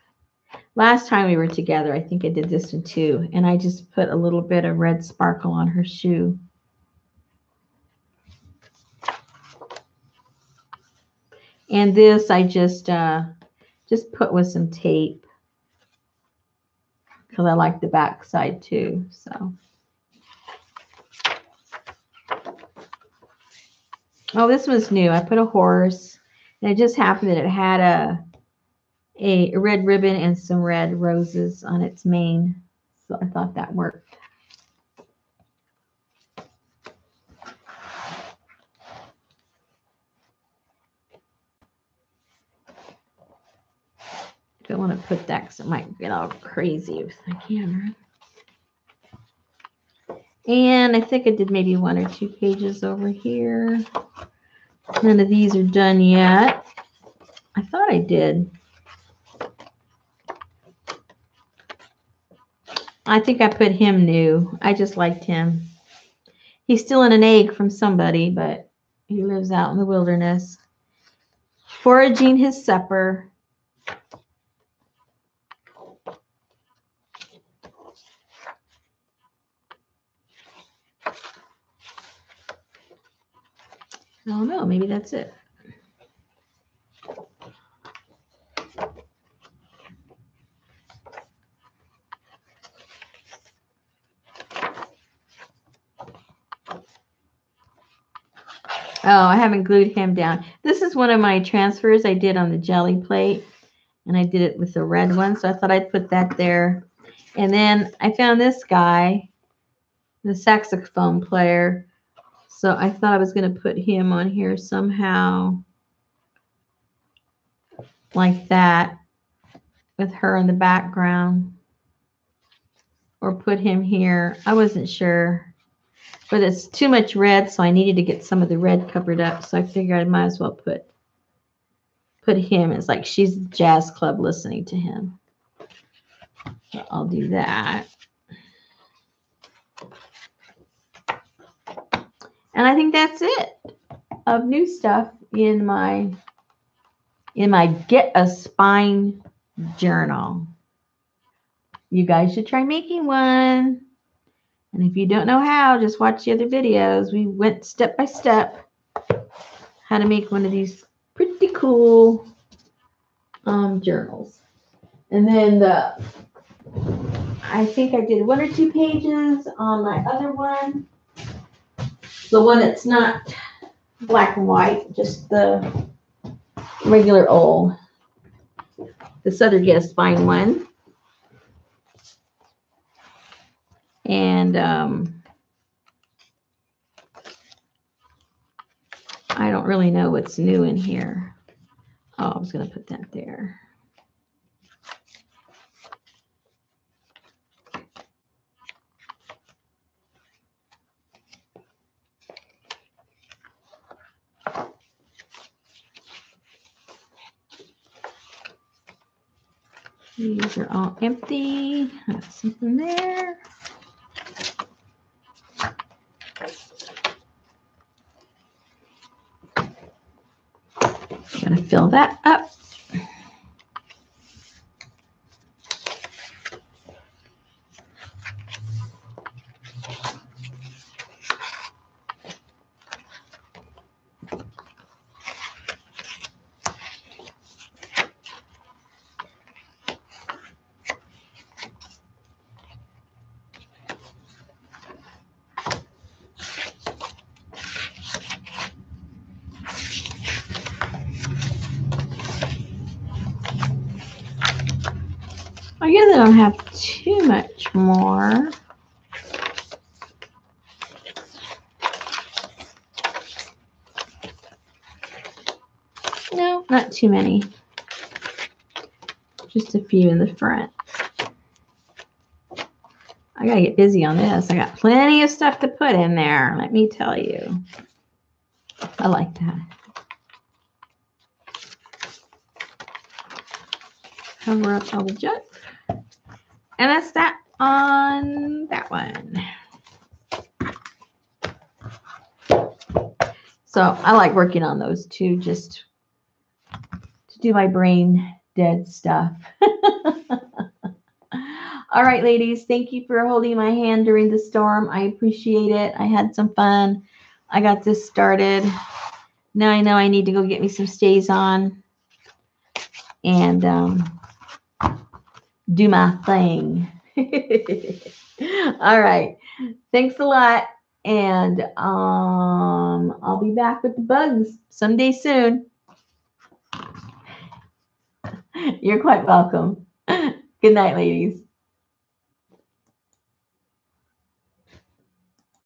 Speaker 2: last time we were together, I think I did this one too. And I just put a little bit of red sparkle on her shoe. And this I just put with some tape because I like the back side too. So, oh, this was new. I put a horse, and it just happened that it had a red ribbon and some red roses on its mane. So I thought that worked. Don't want to put that because it might get all crazy with the camera. And I think I did maybe 1 or 2 pages over here. None of these are done yet. I thought I did. I think I put him new. I just liked him. He's still in an egg from somebody, but he lives out in the wilderness, foraging his supper. I don't know. Maybe that's it. Oh, I haven't glued him down. This is one of my transfers I did on the jelly plate, and I did it with the red one, so I thought I'd put that there. And then I found this guy, the saxophone player, so I thought I was going to put him on here somehow like that with her in the background, or put him here. I wasn't sure. But it's too much red, so I needed to get some of the red covered up. So I figured I might as well put him. It's like she's at the jazz club listening to him. So I'll do that. And I think that's it of new stuff in my Get a Spine journal. You guys should try making one. And if you don't know how, just watch the other videos. We went step by step how to make one of these pretty cool journals. And then I think I did 1 or 2 pages on my other one. The one that's not black and white, just the regular old. This other Get a Spine one. And I don't really know what's new in here. Oh, I was going to put that there. These are all empty. That's something there. I'm going to fill that up. I guess I don't have too much more. No, not too many. Just a few in the front. I gotta get busy on this. I got plenty of stuff to put in there, let me tell you. I like that. Cover up all the junk. And that's that on that one. So I like working on those too, just to do my brain dead stuff. All right, ladies, thank you for holding my hand during the storm. I appreciate it. I had some fun. I got this started. Now I know I need to go get me some stays on and do my thing. All right. Thanks a lot. And I'll be back with the bugs someday soon. You're quite welcome. Good night, ladies.